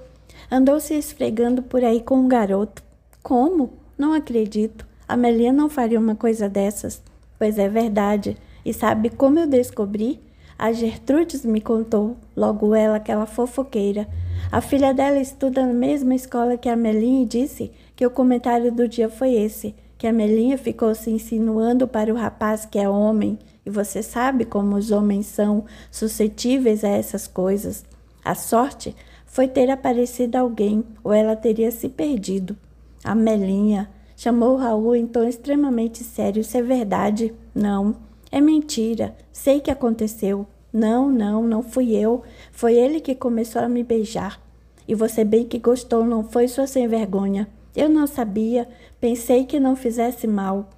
Andou se esfregando por aí com um garoto. Como? Não acredito. A Melinha não faria uma coisa dessas. Pois é verdade. E sabe como eu descobri? A Gertrudes me contou, logo ela, aquela fofoqueira. A filha dela estuda na mesma escola que a Melinha e disse que o comentário do dia foi esse, que a Melinha ficou se insinuando para o rapaz que é homem, e você sabe como os homens são suscetíveis a essas coisas. A sorte foi ter aparecido alguém, ou ela teria se perdido. A Melinha, chamou Raul em tom extremamente sério. Isso é verdade? Não. É mentira. Sei que aconteceu. Não fui eu. Foi ele que começou a me beijar. E você bem que gostou, não foi, sua sem vergonha? Eu não sabia. Pensei que não fizesse mal.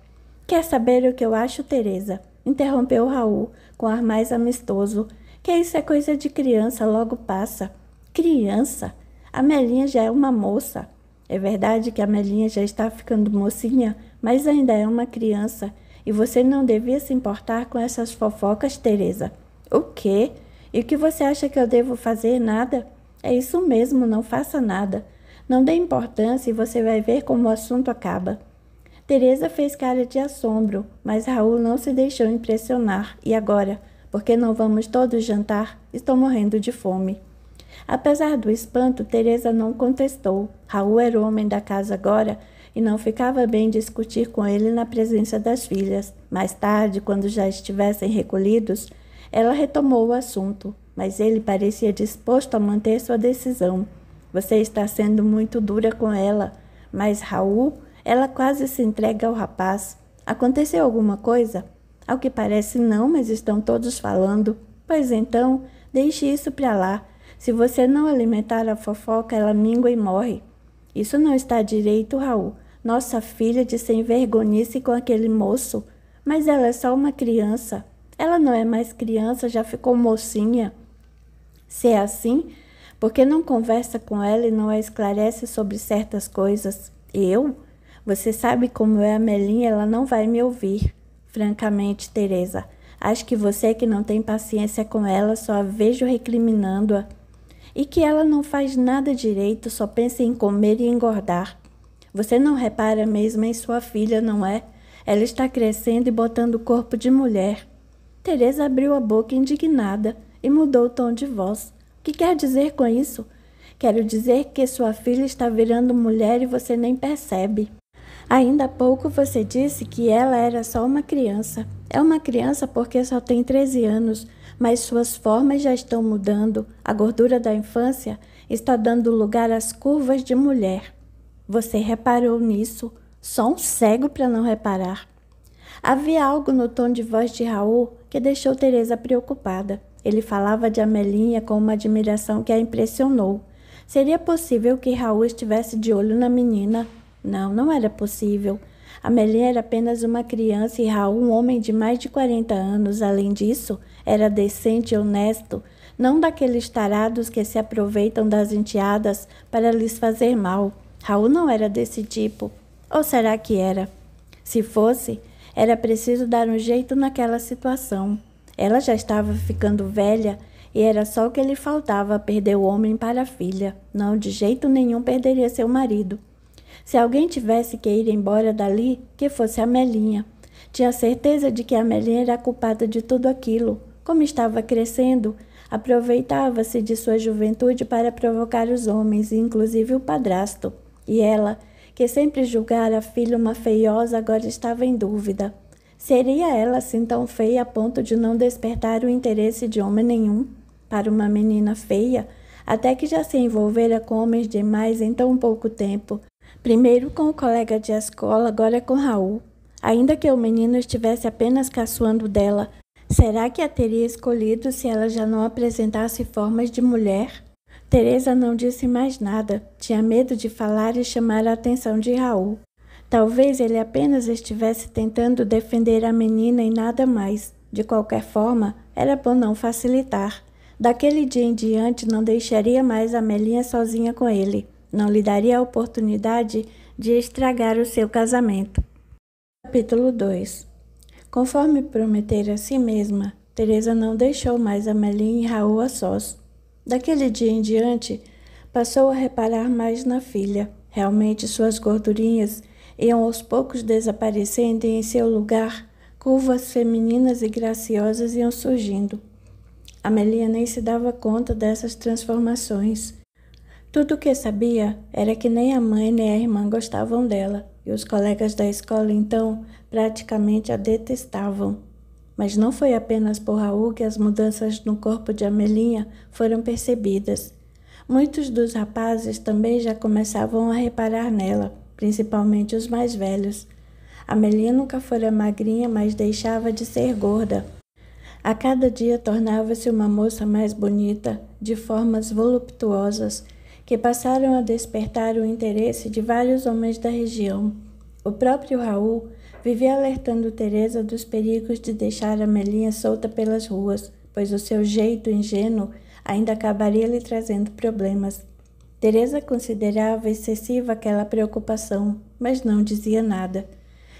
Quer saber o que eu acho, Teresa? Interrompeu Raul, com ar mais amistoso. Que isso é coisa de criança, logo passa. Criança? A Melinha já é uma moça. É verdade que a Melinha já está ficando mocinha, mas ainda é uma criança. E você não devia se importar com essas fofocas, Teresa. O quê? E o que você acha que eu devo fazer? Nada? É isso mesmo, não faça nada. Não dê importância e você vai ver como o assunto acaba. Teresa fez cara de assombro, mas Raul não se deixou impressionar. E agora? Por que não vamos todos jantar? Estou morrendo de fome. Apesar do espanto, Teresa não contestou. Raul era o homem da casa agora e não ficava bem discutir com ele na presença das filhas. Mais tarde, quando já estivessem recolhidos, ela retomou o assunto, mas ele parecia disposto a manter sua decisão. Você está sendo muito dura com ela. Mas Raul, ela quase se entrega ao rapaz. Aconteceu alguma coisa? Ao que parece não, mas estão todos falando. Pois então, deixe isso para lá. Se você não alimentar a fofoca, ela mingua e morre. Isso não está direito, Raul. Nossa filha de sem vergonhice com aquele moço. Mas ela é só uma criança. Ela não é mais criança, já ficou mocinha. Se é assim, por que não conversa com ela e não a esclarece sobre certas coisas? Eu? Você sabe como é a Melinha, ela não vai me ouvir. Francamente, Teresa, acho que você que não tem paciência com ela, só a vejo recriminando-a. E que ela não faz nada direito, só pensa em comer e engordar. Você não repara mesmo em sua filha, não é? Ela está crescendo e botando o corpo de mulher. Teresa abriu a boca indignada e mudou o tom de voz. O que quer dizer com isso? Quero dizer que sua filha está virando mulher e você nem percebe. Ainda há pouco você disse que ela era só uma criança. É uma criança porque só tem 13 anos, mas suas formas já estão mudando. A gordura da infância está dando lugar às curvas de mulher. Você reparou nisso? Só um cego para não reparar. Havia algo no tom de voz de Raul que deixou Teresa preocupada. Ele falava de Amelinha com uma admiração que a impressionou. Seria possível que Raul estivesse de olho na menina? Não, não era possível. Amelinha era apenas uma criança e Raul um homem de mais de 40 anos. Além disso, era decente e honesto, não daqueles tarados que se aproveitam das enteadas para lhes fazer mal. Raul não era desse tipo. Ou será que era? Se fosse, era preciso dar um jeito naquela situação. Ela já estava ficando velha e era só o que lhe faltava, perder o homem para a filha. Não, de jeito nenhum perderia seu marido. Se alguém tivesse que ir embora dali, que fosse a Melinha. Tinha certeza de que a Melinha era a culpada de tudo aquilo. Como estava crescendo, aproveitava-se de sua juventude para provocar os homens, inclusive o padrasto. E ela, que sempre julgara a filha uma feiosa, agora estava em dúvida. Seria ela assim tão feia a ponto de não despertar o interesse de homem nenhum? Para uma menina feia, até que já se envolvera com homens demais em tão pouco tempo. Primeiro com o colega de escola, agora com Raul. Ainda que o menino estivesse apenas caçoando dela, será que a teria escolhido se ela já não apresentasse formas de mulher? Teresa não disse mais nada. Tinha medo de falar e chamar a atenção de Raul. Talvez ele apenas estivesse tentando defender a menina e nada mais. De qualquer forma, era bom não facilitar. Daquele dia em diante, não deixaria mais a Melinha sozinha com ele. Não lhe daria a oportunidade de estragar o seu casamento. Capítulo 2. Conforme prometera a si mesma, Teresa não deixou mais Amelinha e Raul a sós. Daquele dia em diante, passou a reparar mais na filha. Realmente suas gordurinhas iam aos poucos desaparecendo e em seu lugar, curvas femininas e graciosas iam surgindo. Amelinha nem se dava conta dessas transformações. Tudo o que sabia era que nem a mãe nem a irmã gostavam dela, e os colegas da escola, então, praticamente a detestavam. Mas não foi apenas por Raul que as mudanças no corpo de Amelinha foram percebidas. Muitos dos rapazes também já começavam a reparar nela, principalmente os mais velhos. Amelinha nunca fora magrinha, mas deixava de ser gorda. A cada dia tornava-se uma moça mais bonita, de formas voluptuosas, que passaram a despertar o interesse de vários homens da região. O próprio Raul vivia alertando Teresa dos perigos de deixar Amelinha solta pelas ruas, pois o seu jeito ingênuo ainda acabaria lhe trazendo problemas. Teresa considerava excessiva aquela preocupação, mas não dizia nada.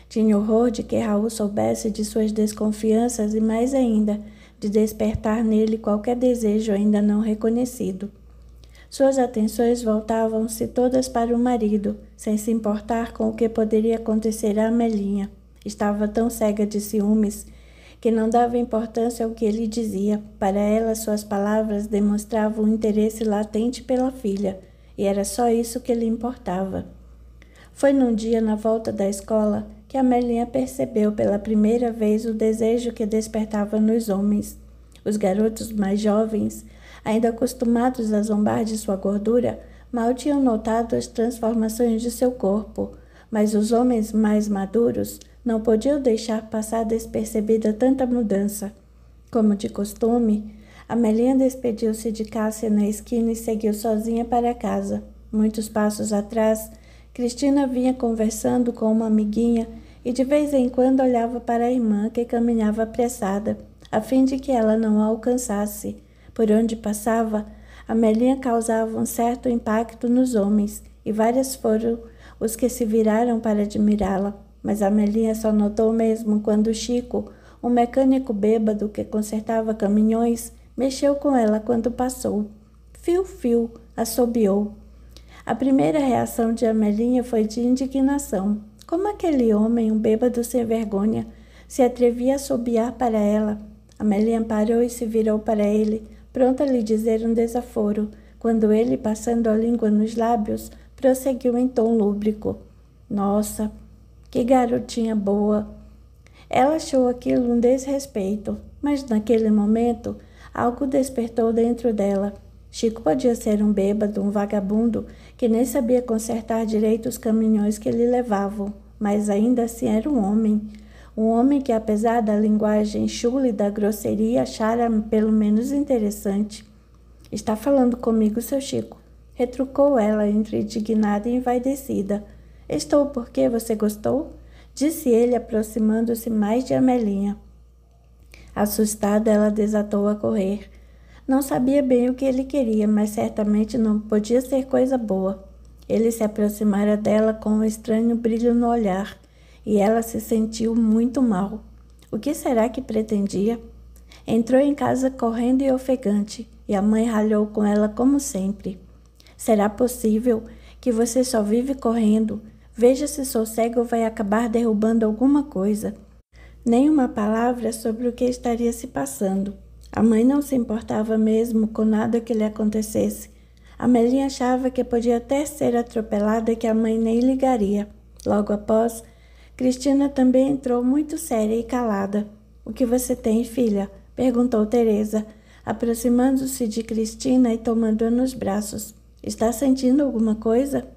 Tinha horror de que Raul soubesse de suas desconfianças e mais ainda, de despertar nele qualquer desejo ainda não reconhecido. Suas atenções voltavam-se todas para o marido, sem se importar com o que poderia acontecer a Amelinha. Estava tão cega de ciúmes que não dava importância ao que ele dizia. Para ela, suas palavras demonstravam um interesse latente pela filha, e era só isso que lhe importava. Foi num dia na volta da escola que Amelinha percebeu pela primeira vez o desejo que despertava nos homens. Os garotos mais jovens, ainda acostumados a zombar de sua gordura, mal tinham notado as transformações de seu corpo, mas os homens mais maduros não podiam deixar passar despercebida tanta mudança. Como de costume, Amelinha despediu-se de Cássia na esquina e seguiu sozinha para casa. Muitos passos atrás, Cristina vinha conversando com uma amiguinha e de vez em quando olhava para a irmã que caminhava apressada, a fim de que ela não a alcançasse. Por onde passava, Amelinha causava um certo impacto nos homens, e vários foram os que se viraram para admirá-la. Mas Amelinha só notou mesmo quando Chico, um mecânico bêbado que consertava caminhões, mexeu com ela quando passou. Fiu, fiu, assobiou. A primeira reação de Amelinha foi de indignação. Como aquele homem, um bêbado sem vergonha, se atrevia a assobiar para ela? Amelinha parou e se virou para ele, pronta a lhe dizer um desaforo, quando ele, passando a língua nos lábios, prosseguiu em tom lúbrico. Nossa, que garotinha boa! Ela achou aquilo um desrespeito, mas naquele momento algo despertou dentro dela. Chico podia ser um bêbado, um vagabundo, que nem sabia consertar direito os caminhões que lhe levavam, mas ainda assim era um homem que, apesar da linguagem chula e da grosseria, achara pelo menos interessante. Está falando comigo, seu Chico? Retrucou ela, entre indignada e envaidecida. Estou porque você gostou? Disse ele, aproximando-se mais de Amelinha. Assustada, ela desatou a correr. Não sabia bem o que ele queria, mas certamente não podia ser coisa boa. Ele se aproximara dela com um estranho brilho no olhar, e ela se sentiu muito mal. O que será que pretendia? Entrou em casa correndo e ofegante, e a mãe ralhou com ela como sempre. Será possível que você só vive correndo? Veja se sou cega ou vai acabar derrubando alguma coisa. Nem uma palavra sobre o que estaria se passando. A mãe não se importava mesmo com nada que lhe acontecesse. Amelinha achava que podia até ser atropelada e que a mãe nem ligaria. Logo após, Cristina também entrou muito séria e calada. O que você tem, filha? Perguntou Teresa, aproximando-se de Cristina e tomando-a nos braços. Está sentindo alguma coisa?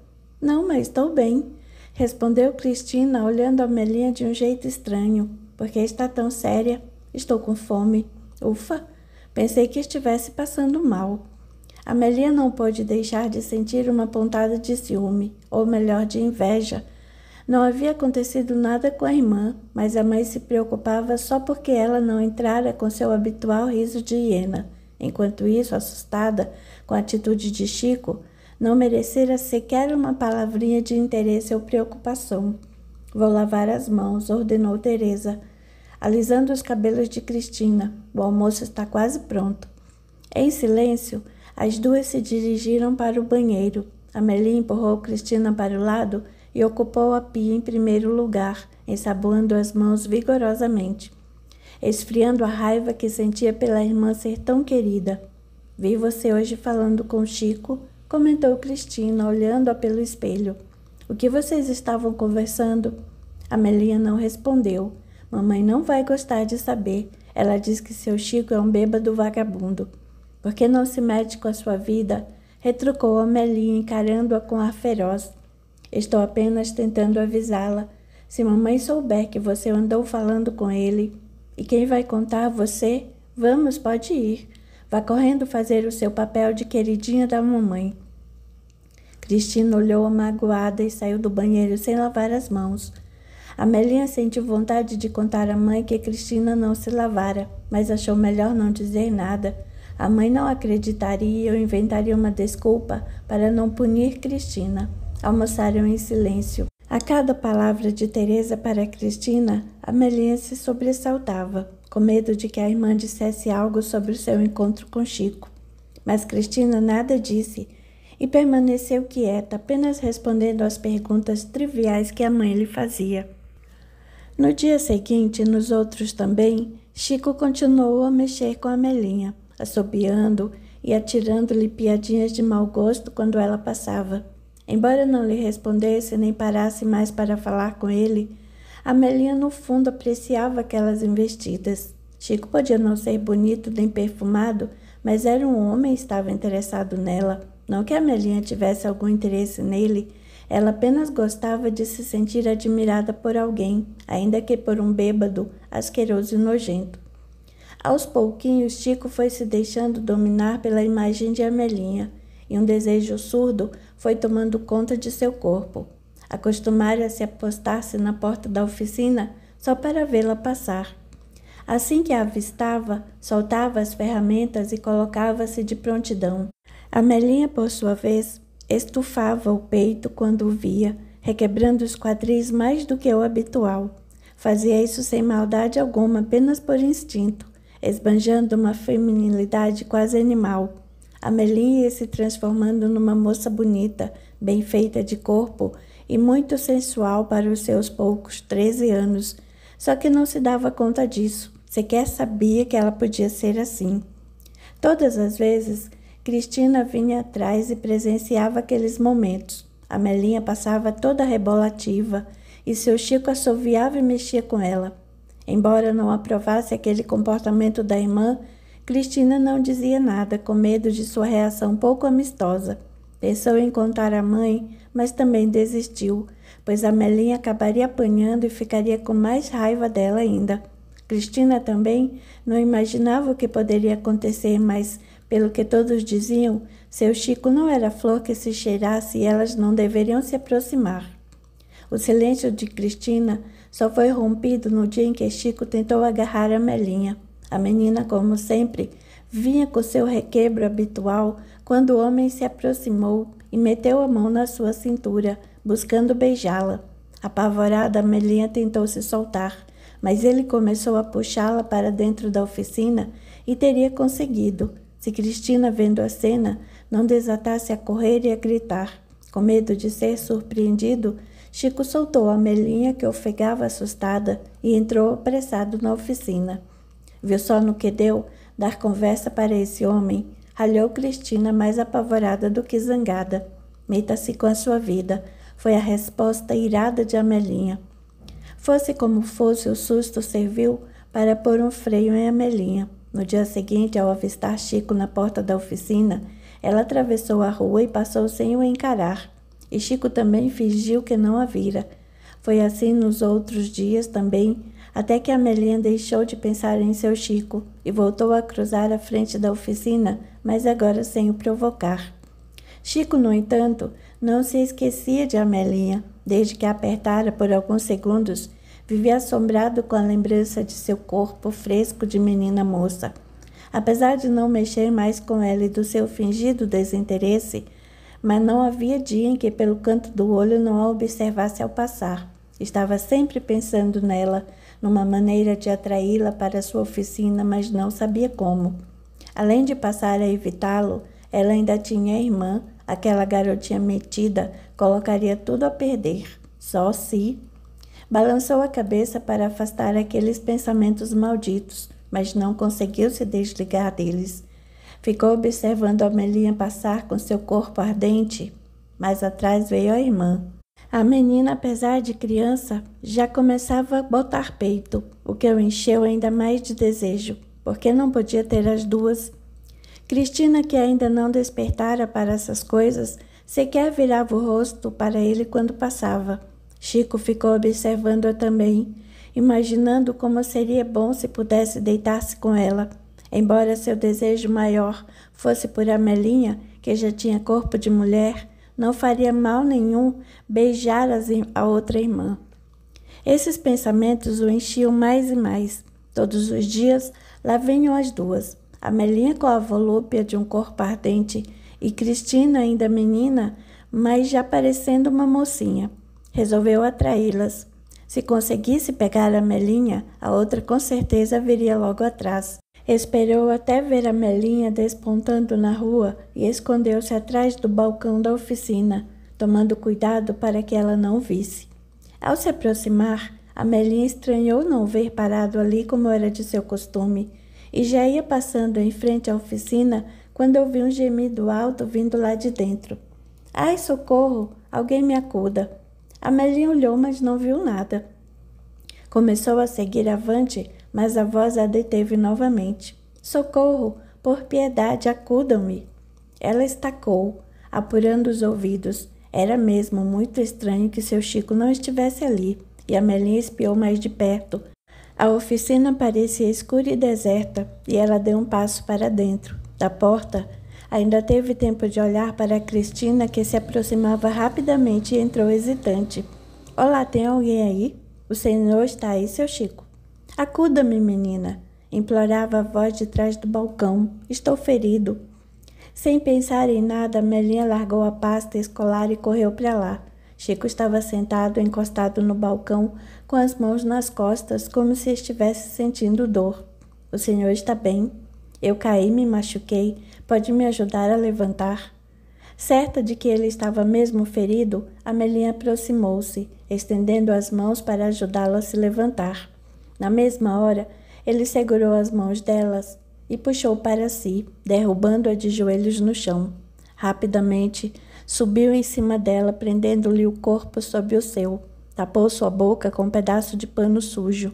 Não, mas estou bem, respondeu Cristina, olhando Amelinha de um jeito estranho. Por que está tão séria? Estou com fome. Ufa, pensei que estivesse passando mal. Amelinha não pôde deixar de sentir uma pontada de ciúme, ou melhor, de inveja. Não havia acontecido nada com a irmã, mas a mãe se preocupava só porque ela não entrara com seu habitual riso de hiena. Enquanto isso, assustada com a atitude de Chico, não merecera sequer uma palavrinha de interesse ou preocupação. Vou lavar as mãos, ordenou Teresa, alisando os cabelos de Cristina. O almoço está quase pronto. Em silêncio, as duas se dirigiram para o banheiro. Amélie empurrou Cristina para o lado e ocupou a pia em primeiro lugar, ensaboando as mãos vigorosamente, esfriando a raiva que sentia pela irmã ser tão querida. Vi você hoje falando com Chico, comentou Cristina, olhando-a pelo espelho. O que vocês estavam conversando? Amélie não respondeu. Mamãe não vai gostar de saber. Ela diz que seu Chico é um bêbado vagabundo. Por que não se mete com a sua vida? Retrucou Amélie, encarando-a com ar feroz. Estou apenas tentando avisá-la. Se mamãe souber que você andou falando com ele, e quem vai contar? Você? Vamos, pode ir. Vá correndo fazer o seu papel de queridinha da mamãe. Cristina olhou-a magoada e saiu do banheiro sem lavar as mãos. Amélie sentiu vontade de contar à mãe que Cristina não se lavara, mas achou melhor não dizer nada. A mãe não acreditaria ou inventaria uma desculpa para não punir Cristina. Almoçaram em silêncio. A cada palavra de Teresa para Cristina, Amélie se sobressaltava, com medo de que a irmã dissesse algo sobre o seu encontro com Chico. Mas Cristina nada disse e permaneceu quieta, apenas respondendo às perguntas triviais que a mãe lhe fazia. No dia seguinte, e nos outros também, Chico continuou a mexer com Amélie, assobiando e atirando-lhe piadinhas de mau gosto quando ela passava. Embora não lhe respondesse nem parasse mais para falar com ele, Amélie no fundo apreciava aquelas investidas. Chico podia não ser bonito nem perfumado, mas era um homem e estava interessado nela. Não que Amélie tivesse algum interesse nele, ela apenas gostava de se sentir admirada por alguém, ainda que por um bêbado, asqueroso e nojento. Aos pouquinhos, Chico foi se deixando dominar pela imagem de Amélie, e um desejo surdo foi tomando conta de seu corpo. Acostumara-se a postar-se na porta da oficina só para vê-la passar. Assim que a avistava, soltava as ferramentas e colocava-se de prontidão. Amélie, por sua vez, estufava o peito quando o via, requebrando os quadris mais do que o habitual. Fazia isso sem maldade alguma, apenas por instinto, esbanjando uma feminilidade quase animal. Amélie ia se transformando numa moça bonita, bem feita de corpo e muito sensual para os seus poucos 13 anos, só que não se dava conta disso, sequer sabia que ela podia ser assim. Todas as vezes, Cristina vinha atrás e presenciava aqueles momentos. Amélie passava toda rebolativa e seu Chico assoviava e mexia com ela. Embora não aprovasse aquele comportamento da irmã, Cristina não dizia nada, com medo de sua reação pouco amistosa. Pensou em contar à mãe, mas também desistiu, pois Amélie acabaria apanhando e ficaria com mais raiva dela ainda. Cristina também não imaginava o que poderia acontecer, mas, pelo que todos diziam, seu Chico não era flor que se cheirasse e elas não deveriam se aproximar. O silêncio de Cristina só foi rompido no dia em que Chico tentou agarrar Amélie. A menina, como sempre, vinha com seu requebro habitual quando o homem se aproximou e meteu a mão na sua cintura, buscando beijá-la. Apavorada, Amélie tentou se soltar, mas ele começou a puxá-la para dentro da oficina e teria conseguido, se Cristina, vendo a cena, não desatasse a correr e a gritar. Com medo de ser surpreendido, Chico soltou a Amélie, que ofegava assustada, e entrou apressado na oficina. Viu só no que deu dar conversa para esse homem, ralhou Cristina mais apavorada do que zangada. Meta-se com a sua vida, foi a resposta irada de Amélie. Fosse como fosse, o susto serviu para pôr um freio em Amélie. No dia seguinte, ao avistar Chico na porta da oficina, ela atravessou a rua e passou sem o encarar. E Chico também fingiu que não a vira. Foi assim nos outros dias também, até que Amélie deixou de pensar em seu Chico e voltou a cruzar a frente da oficina, mas agora sem o provocar. Chico, no entanto, não se esquecia de Amélie. Desde que a apertara por alguns segundos, vivia assombrado com a lembrança de seu corpo fresco de menina moça. Apesar de não mexer mais com ela e do seu fingido desinteresse, mas não havia dia em que pelo canto do olho não a observasse ao passar. Estava sempre pensando nela, numa maneira de atraí-la para sua oficina, mas não sabia como. Além de passar a evitá-lo, ela ainda tinha a irmã, aquela garotinha metida, colocaria tudo a perder. Só se... Balançou a cabeça para afastar aqueles pensamentos malditos, mas não conseguiu se desligar deles. Ficou observando Amelinha passar com seu corpo ardente. Mais atrás veio a irmã. A menina, apesar de criança, já começava a botar peito, o que o encheu ainda mais de desejo, porque não podia ter as duas. Cristina, que ainda não despertara para essas coisas, sequer virava o rosto para ele quando passava. Chico ficou observando-a também, imaginando como seria bom se pudesse deitar-se com ela. Embora seu desejo maior fosse por Amelinha, que já tinha corpo de mulher, não faria mal nenhum beijar a outra irmã. Esses pensamentos o enchiam mais e mais. Todos os dias, lá vinham as duas. Amelinha com a volúpia de um corpo ardente e Cristina, ainda menina, mas já parecendo uma mocinha. Resolveu atraí-las. Se conseguisse pegar a Amelinha, a outra com certeza viria logo atrás. Esperou até ver a Amelinha despontando na rua e escondeu-se atrás do balcão da oficina, tomando cuidado para que ela não visse. Ao se aproximar, Amelinha estranhou não ver parado ali como era de seu costume, e já ia passando em frente à oficina quando ouviu um gemido alto vindo lá de dentro. — Ai, socorro! Alguém me acuda! Amelinha olhou, mas não viu nada. Começou a seguir avante, mas a voz a deteve novamente. — Socorro! Por piedade, acudam-me! Ela estacou, apurando os ouvidos. Era mesmo muito estranho que seu Chico não estivesse ali, e Amelinha espiou mais de perto. A oficina parecia escura e deserta, e ela deu um passo para dentro. Da porta, ainda teve tempo de olhar para Cristina, que se aproximava rapidamente e entrou hesitante. — Olá, tem alguém aí? O senhor está aí, seu Chico? — Acuda-me, menina! Implorava a voz de trás do balcão. — Estou ferido. Sem pensar em nada, Amelinha largou a pasta escolar e correu para lá. Chico estava sentado, encostado no balcão, com as mãos nas costas, como se estivesse sentindo dor. — O senhor está bem? Eu caí, me machuquei. Pode me ajudar a levantar? Certa de que ele estava mesmo ferido, Amelinha aproximou-se, estendendo as mãos para ajudá-lo a se levantar. Na mesma hora, ele segurou as mãos delas e puxou para si, derrubando-a de joelhos no chão. Rapidamente, subiu em cima dela, prendendo-lhe o corpo sob o seu. Tapou sua boca com um pedaço de pano sujo.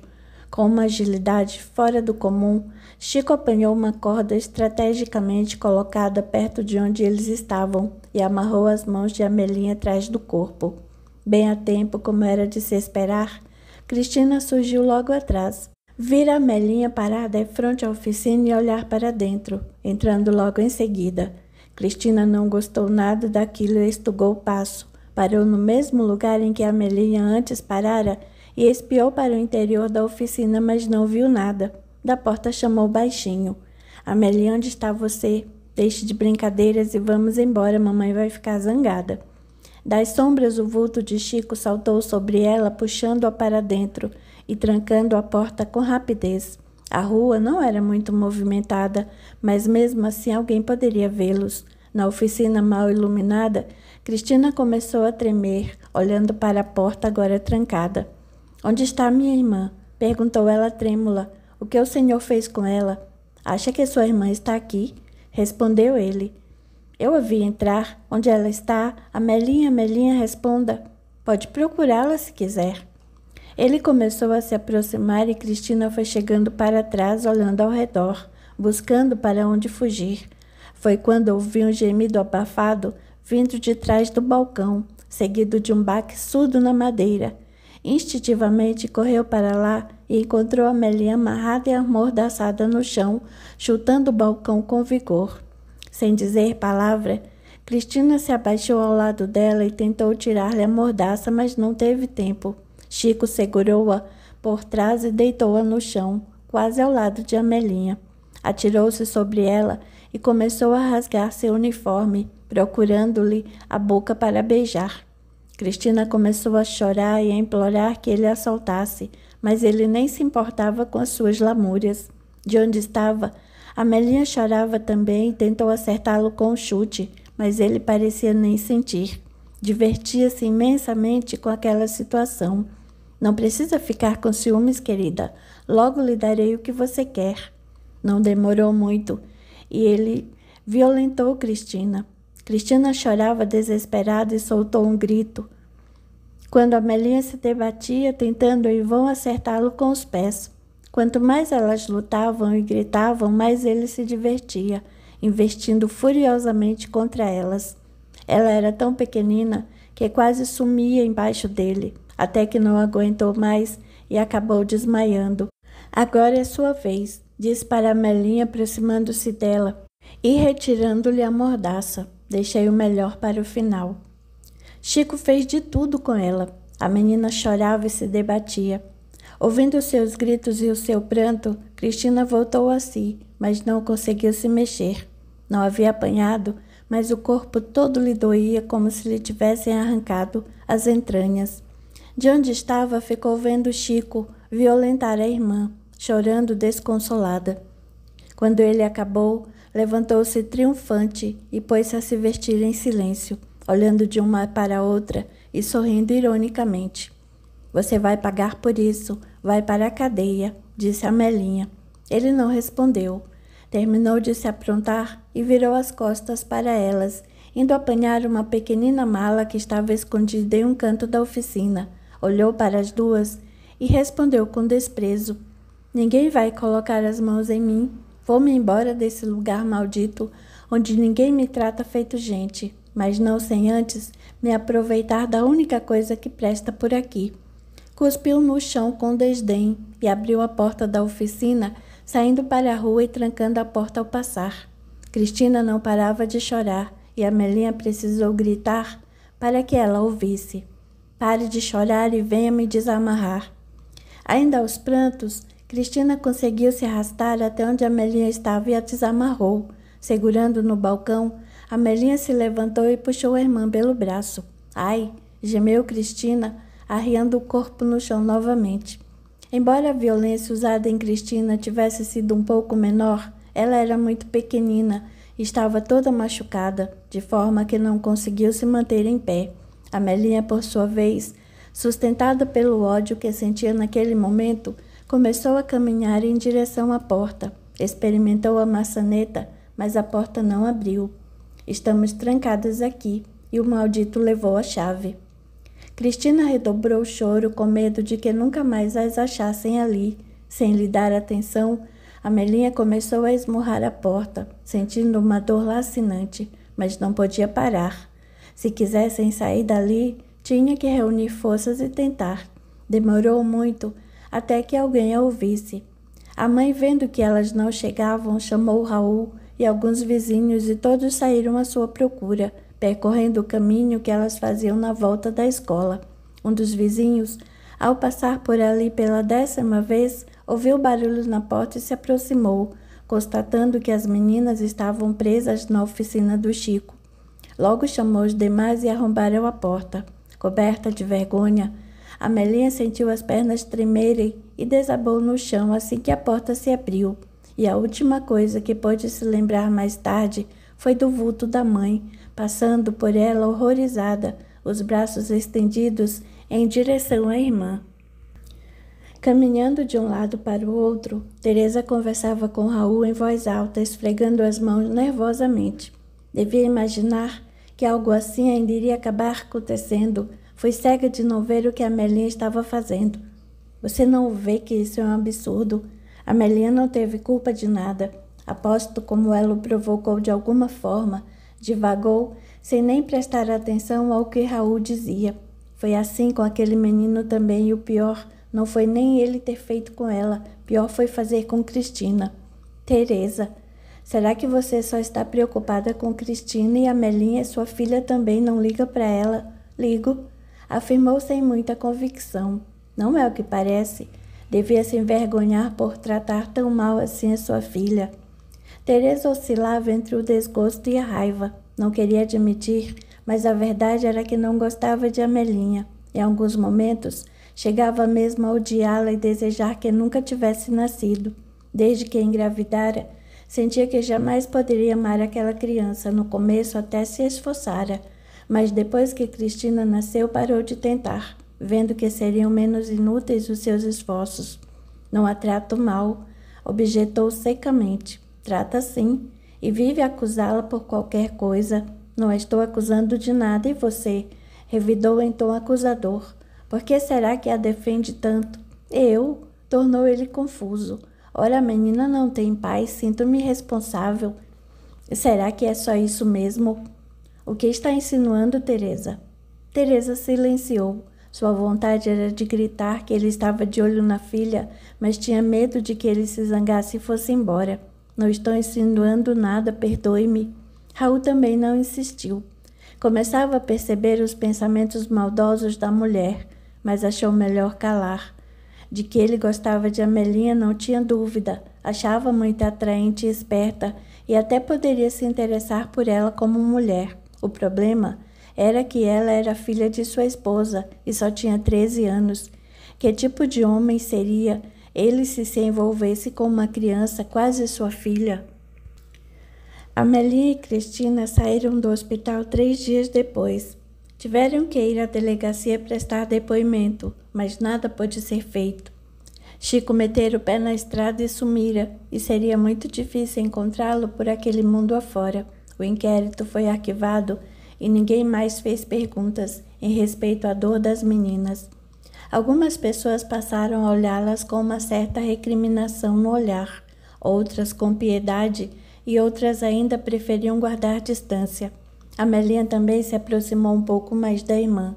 Com uma agilidade fora do comum, Chico apanhou uma corda estrategicamente colocada perto de onde eles estavam e amarrou as mãos de Amelinha atrás do corpo. Bem a tempo, como era de se esperar, Cristina surgiu logo atrás. Vira Amelinha parada em frente à oficina e olhar para dentro, entrando logo em seguida. Cristina não gostou nada daquilo e estugou o passo. Parou no mesmo lugar em que Amelinha antes parara e espiou para o interior da oficina, mas não viu nada. Da porta chamou baixinho. — Amelinha, onde está você? Deixe de brincadeiras e vamos embora, mamãe vai ficar zangada. Das sombras, o vulto de Chico saltou sobre ela, puxando-a para dentro e trancando a porta com rapidez. A rua não era muito movimentada, mas mesmo assim alguém poderia vê-los. Na oficina mal iluminada, Cristina começou a tremer, olhando para a porta agora trancada. — Onde está minha irmã? Perguntou ela trêmula. — O que o senhor fez com ela? — Acha que sua irmã está aqui? Respondeu ele. — Eu a vi entrar. Onde ela está? Amelinha, Amelinha, responda. Pode procurá-la se quiser. Ele começou a se aproximar e Cristina foi chegando para trás, olhando ao redor, buscando para onde fugir. Foi quando ouviu um gemido abafado vindo de trás do balcão, seguido de um baque surdo na madeira. Instintivamente correu para lá e encontrou Amelinha amarrada e amordaçada no chão, chutando o balcão com vigor. Sem dizer palavra, Cristina se abaixou ao lado dela e tentou tirar-lhe a mordaça, mas não teve tempo. Chico segurou-a por trás e deitou-a no chão, quase ao lado de Amelinha. Atirou-se sobre ela e começou a rasgar seu uniforme, procurando-lhe a boca para beijar. Cristina começou a chorar e a implorar que ele a soltasse, mas ele nem se importava com as suas lamúrias. De onde estava, Amelinha chorava também e tentou acertá-lo com um chute, mas ele parecia nem sentir. Divertia-se imensamente com aquela situação. Não precisa ficar com ciúmes, querida. Logo lhe darei o que você quer. Não demorou muito e ele violentou Cristina. Cristina chorava desesperada e soltou um grito. Quando Amelinha se debatia, tentando em vão acertá-lo com os pés. Quanto mais elas lutavam e gritavam, mais ele se divertia, investindo furiosamente contra elas. Ela era tão pequenina que quase sumia embaixo dele, até que não aguentou mais e acabou desmaiando. Agora é sua vez, disse para Amelinha, aproximando-se dela e retirando-lhe a mordaça. Deixei o melhor para o final. Chico fez de tudo com ela. A menina chorava e se debatia. Ouvindo os seus gritos e o seu pranto, Cristina voltou a si, mas não conseguiu se mexer. Não havia apanhado, mas o corpo todo lhe doía como se lhe tivessem arrancado as entranhas. De onde estava, ficou vendo Chico violentar a irmã, chorando desconsolada. Quando ele acabou, levantou-se triunfante e pôs-se a se vestir em silêncio, olhando de uma para outra e sorrindo ironicamente. Você vai pagar por isso, vai para a cadeia, disse Amelinha. Ele não respondeu. Terminou de se aprontar e virou as costas para elas, indo apanhar uma pequenina mala que estava escondida em um canto da oficina. Olhou para as duas e respondeu com desprezo. Ninguém vai colocar as mãos em mim. Vou-me embora desse lugar maldito, onde ninguém me trata feito gente, mas não sem antes me aproveitar da única coisa que presta por aqui. Cuspiu no chão com desdém e abriu a porta da oficina, saindo para a rua e trancando a porta ao passar. Cristina não parava de chorar e Amelinha precisou gritar para que ela ouvisse. Pare de chorar e venha me desamarrar. Ainda aos prantos, Cristina conseguiu se arrastar até onde Amelinha estava e a desamarrou. Segurando no balcão, Amelinha se levantou e puxou a irmã pelo braço. Ai! Gemeu Cristina, arriando o corpo no chão novamente. Embora a violência usada em Cristina tivesse sido um pouco menor, ela era muito pequenina e estava toda machucada, de forma que não conseguiu se manter em pé. Amelinha, por sua vez, sustentada pelo ódio que sentia naquele momento, começou a caminhar em direção à porta. Experimentou a maçaneta, mas a porta não abriu. Estamos trancadas aqui, e o maldito levou a chave. Cristina redobrou o choro com medo de que nunca mais as achassem ali. Sem lhe dar atenção, Amelinha começou a esmurrar a porta, sentindo uma dor lacinante, mas não podia parar. Se quisessem sair dali, tinha que reunir forças e tentar. Demorou muito, até que alguém a ouvisse. A mãe, vendo que elas não chegavam, chamou Raul e alguns vizinhos e todos saíram à sua procura, percorrendo o caminho que elas faziam na volta da escola. Um dos vizinhos, ao passar por ali pela 10ª vez, ouviu barulhos na porta e se aproximou, constatando que as meninas estavam presas na oficina do Chico. Logo chamou os demais e arrombaram a porta. Coberta de vergonha, Amelinha sentiu as pernas tremerem e desabou no chão assim que a porta se abriu. E a última coisa que pôde se lembrar mais tarde foi do vulto da mãe, passando por ela horrorizada, os braços estendidos em direção à irmã. Caminhando de um lado para o outro, Teresa conversava com Raul em voz alta, esfregando as mãos nervosamente. Devia imaginar que algo assim ainda iria acabar acontecendo. Foi cega de não ver o que Amelinha estava fazendo. Você não vê que isso é um absurdo? Amelinha não teve culpa de nada. Aposto como ela o provocou de alguma forma. Divagou, sem nem prestar atenção ao que Raul dizia. Foi assim com aquele menino também, e o pior não foi nem ele ter feito com ela. Pior foi fazer com Cristina. Teresa, será que você só está preocupada com Cristina e Amelinha, sua filha, também não liga para ela? Ligo, afirmou sem muita convicção. Não é o que parece. Devia se envergonhar por tratar tão mal assim a sua filha. Teresa oscilava entre o desgosto e a raiva. Não queria admitir, mas a verdade era que não gostava de Amelinha. Em alguns momentos, chegava mesmo a odiá-la e desejar que nunca tivesse nascido. Desde que engravidara, sentia que jamais poderia amar aquela criança. No começo até se esforçara, mas depois que Cristina nasceu, parou de tentar, vendo que seriam menos inúteis os seus esforços. Não a trato mal, objetou secamente. Trata sim, e vive a acusá-la por qualquer coisa. Não a estou acusando de nada, e você? Revidou em tom acusador. Por que será que a defende tanto? Eu? Tornou ele confuso. Ora, a menina não tem pai, sinto-me responsável. Será que é só isso mesmo? O que está insinuando, Teresa? Teresa silenciou. Sua vontade era de gritar que ele estava de olho na filha, mas tinha medo de que ele se zangasse e fosse embora. Não estou insinuando nada, perdoe-me. Raul também não insistiu. Começava a perceber os pensamentos maldosos da mulher, mas achou melhor calar. De que ele gostava de Amelinha não tinha dúvida. Achava muito atraente e esperta, e até poderia se interessar por ela como mulher. O problema era que ela era filha de sua esposa e só tinha 13 anos. Que tipo de homem seria ele se envolvesse com uma criança, quase sua filha? Amelinha e Cristina saíram do hospital 3 dias depois. Tiveram que ir à delegacia prestar depoimento, mas nada pôde ser feito. Chico metera o pé na estrada e sumira, e seria muito difícil encontrá-lo por aquele mundo afora. O inquérito foi arquivado e ninguém mais fez perguntas em respeito à dor das meninas. Algumas pessoas passaram a olhá-las com uma certa recriminação no olhar, outras com piedade e outras ainda preferiam guardar distância. Amelinha também se aproximou um pouco mais da irmã.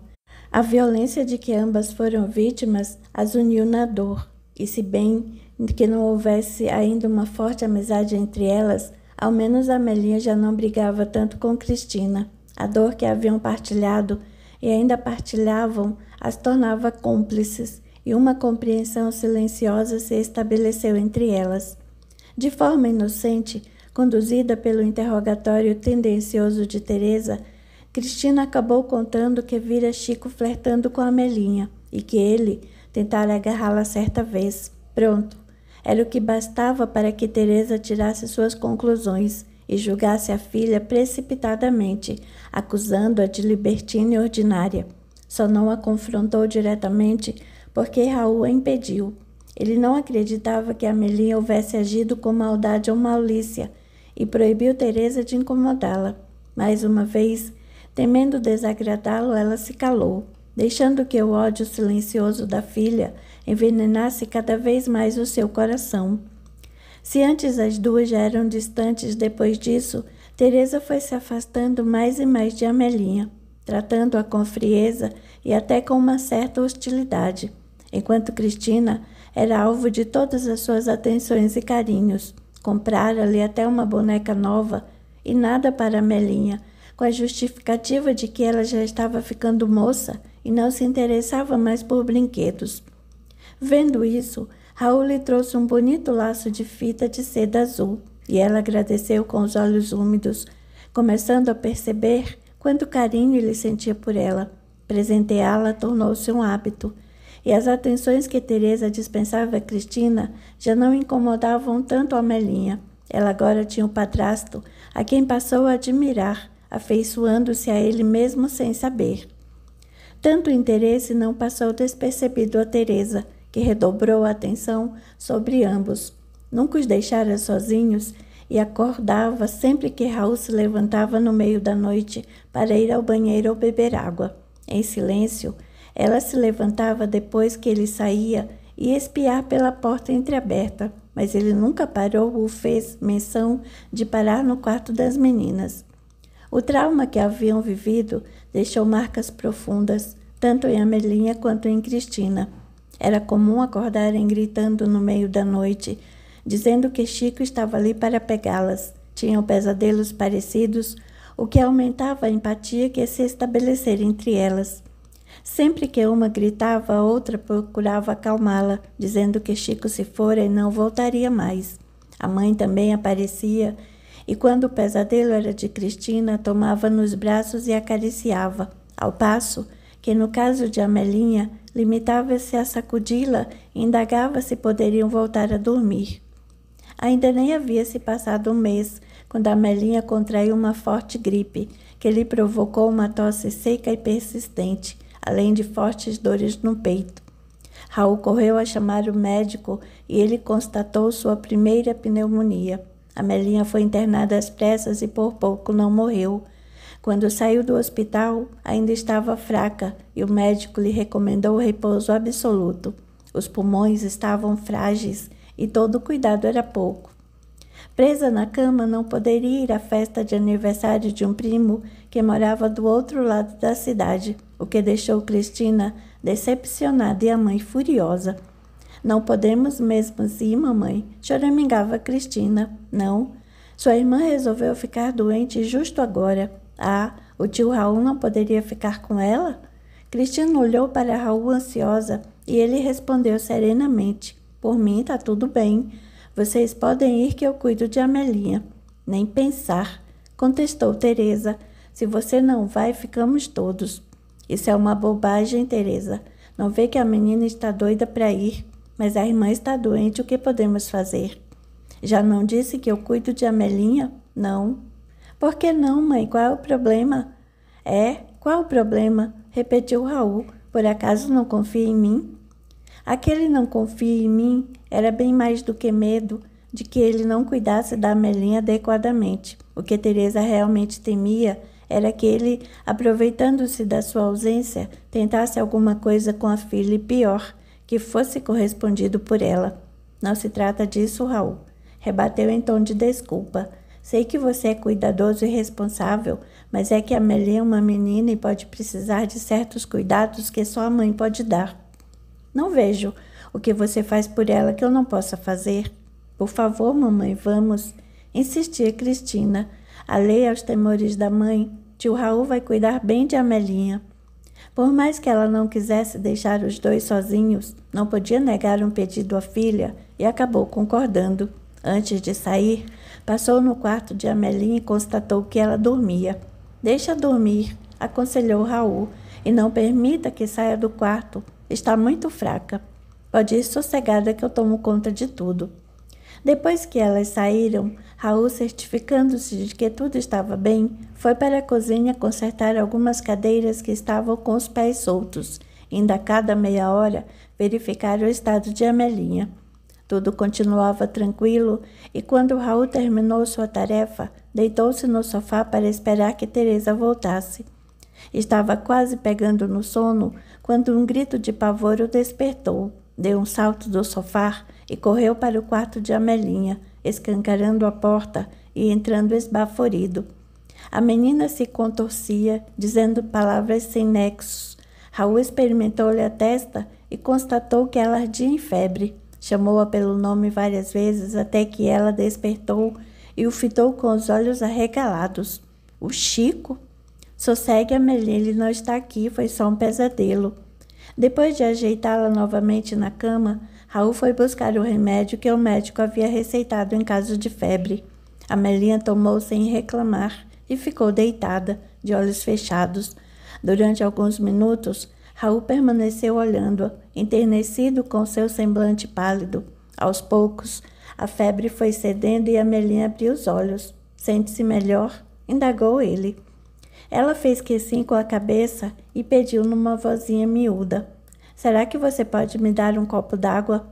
A violência de que ambas foram vítimas as uniu na dor, e se bem que não houvesse ainda uma forte amizade entre elas, ao menos Amelinha já não brigava tanto com Cristina. A dor que haviam partilhado e ainda partilhavam as tornava cúmplices, e uma compreensão silenciosa se estabeleceu entre elas. De forma inocente, conduzida pelo interrogatório tendencioso de Teresa, Cristina acabou contando que vira Chico flertando com Amelinha e que ele tentara agarrá-la certa vez. Pronto, era o que bastava para que Teresa tirasse suas conclusões e julgasse a filha precipitadamente, acusando-a de libertina e ordinária. Só não a confrontou diretamente porque Raul a impediu. Ele não acreditava que Amelinha houvesse agido com maldade ou malícia e proibiu Teresa de incomodá-la. Mais uma vez, temendo desagradá-lo, ela se calou, deixando que o ódio silencioso da filha envenenasse cada vez mais o seu coração. Se antes as duas já eram distantes, depois disso, Teresa foi se afastando mais e mais de Amelinha, tratando-a com frieza e até com uma certa hostilidade, enquanto Cristina era alvo de todas as suas atenções e carinhos. Comprara-lhe até uma boneca nova e nada para Amelinha, com a justificativa de que ela já estava ficando moça e não se interessava mais por brinquedos. Vendo isso, Raul lhe trouxe um bonito laço de fita de seda azul, e ela agradeceu com os olhos úmidos, começando a perceber quanto carinho ele sentia por ela. Presenteá-la tornou-se um hábito, e as atenções que Teresa dispensava a Cristina já não incomodavam tanto a Amelinha. Ela agora tinha um padrasto a quem passou a admirar, afeiçoando-se a ele mesmo sem saber. Tanto interesse não passou despercebido a Teresa, que redobrou a atenção sobre ambos. Nunca os deixara sozinhos e acordava sempre que Raul se levantava no meio da noite para ir ao banheiro ou beber água. Em silêncio, ela se levantava depois que ele saía e espiar pela porta entreaberta, mas ele nunca parou ou fez menção de parar no quarto das meninas. O trauma que haviam vivido deixou marcas profundas, tanto em Amelinha quanto em Cristina. Era comum acordarem gritando no meio da noite, dizendo que Chico estava ali para pegá-las. Tinham pesadelos parecidos, o que aumentava a empatia que se estabelecera entre elas. Sempre que uma gritava, a outra procurava acalmá-la, dizendo que Chico se fora e não voltaria mais. A mãe também aparecia E quando o pesadelo era de Cristina, tomava nos braços e acariciava, ao passo que, no caso de Amelinha, limitava-se a sacudi-la e indagava se poderiam voltar a dormir. Ainda nem havia se passado um mês, quando Amelinha contraiu uma forte gripe, que lhe provocou uma tosse seca e persistente, além de fortes dores no peito. Raul correu a chamar o médico e ele constatou sua primeira pneumonia. Amelinha foi internada às pressas e por pouco não morreu. Quando saiu do hospital, ainda estava fraca e o médico lhe recomendou repouso absoluto. Os pulmões estavam frágeis e todo cuidado era pouco. Presa na cama, não poderia ir à festa de aniversário de um primo que morava do outro lado da cidade, o que deixou Cristina decepcionada e a mãe furiosa. Não podemos mesmo ir, mamãe, choramingava Cristina. Não, sua irmã resolveu ficar doente justo agora. Ah, o tio Raul não poderia ficar com ela? Cristina olhou para Raul ansiosa e ele respondeu serenamente: por mim está tudo bem. Vocês podem ir que eu cuido de Amelinha. Nem pensar, contestou Teresa. Se você não vai, ficamos todos. Isso é uma bobagem, Teresa. Não vê que a menina está doida para ir, mas a irmã está doente, o que podemos fazer? Já não disse que eu cuido de Amelinha? Não. Por que não, mãe? Qual é o problema? Qual o problema? Repetiu Raul. Por acaso não confia em mim? Aquele não confia em mim era bem mais do que medo de que ele não cuidasse da Amelinha adequadamente. O que Teresa realmente temia era que ele, aproveitando-se da sua ausência, tentasse alguma coisa com a filha e pior, que fosse correspondido por ela. Não se trata disso, Raul, rebateu em tom de desculpa. Sei que você é cuidadoso e responsável, mas é que a Amelinha é uma menina e pode precisar de certos cuidados que só a mãe pode dar. Não vejo o que você faz por ela que eu não possa fazer. Por favor, mamãe, vamos, insistia Cristina. Alheia aos temores da mãe, tio Raul vai cuidar bem de Amelinha. Por mais que ela não quisesse deixar os dois sozinhos, não podia negar um pedido à filha e acabou concordando. Antes de sair, passou no quarto de Amelinha e constatou que ela dormia. Deixa dormir, aconselhou Raul, e não permita que saia do quarto. Está muito fraca. Pode ir sossegada que eu tomo conta de tudo. Depois que elas saíram, Raul, certificando-se de que tudo estava bem, foi para a cozinha consertar algumas cadeiras que estavam com os pés soltos, indo a cada meia hora verificar o estado de Amelinha. Tudo continuava tranquilo e quando Raul terminou sua tarefa, deitou-se no sofá para esperar que Teresa voltasse. Estava quase pegando no sono quando um grito de pavor o despertou. Deu um salto do sofá e correu para o quarto de Amelinha, escancarando a porta e entrando esbaforido. A menina se contorcia, dizendo palavras sem nexos. Raul experimentou-lhe a testa e constatou que ela ardia em febre. Chamou-a pelo nome várias vezes até que ela despertou e o fitou com os olhos arregalados. O Chico? Sossegue, Amelinha, ele não está aqui, foi só um pesadelo. Depois de ajeitá-la novamente na cama, Raul foi buscar o remédio que o médico havia receitado em caso de febre. Amelinha tomou sem reclamar e ficou deitada, de olhos fechados. Durante alguns minutos, Raul permaneceu olhando-a, enternecido com seu semblante pálido. Aos poucos, a febre foi cedendo e Amelinha abriu os olhos. Sente-se melhor? Indagou ele. Ela fez que sim com a cabeça e pediu numa vozinha miúda: será que você pode me dar um copo d'água?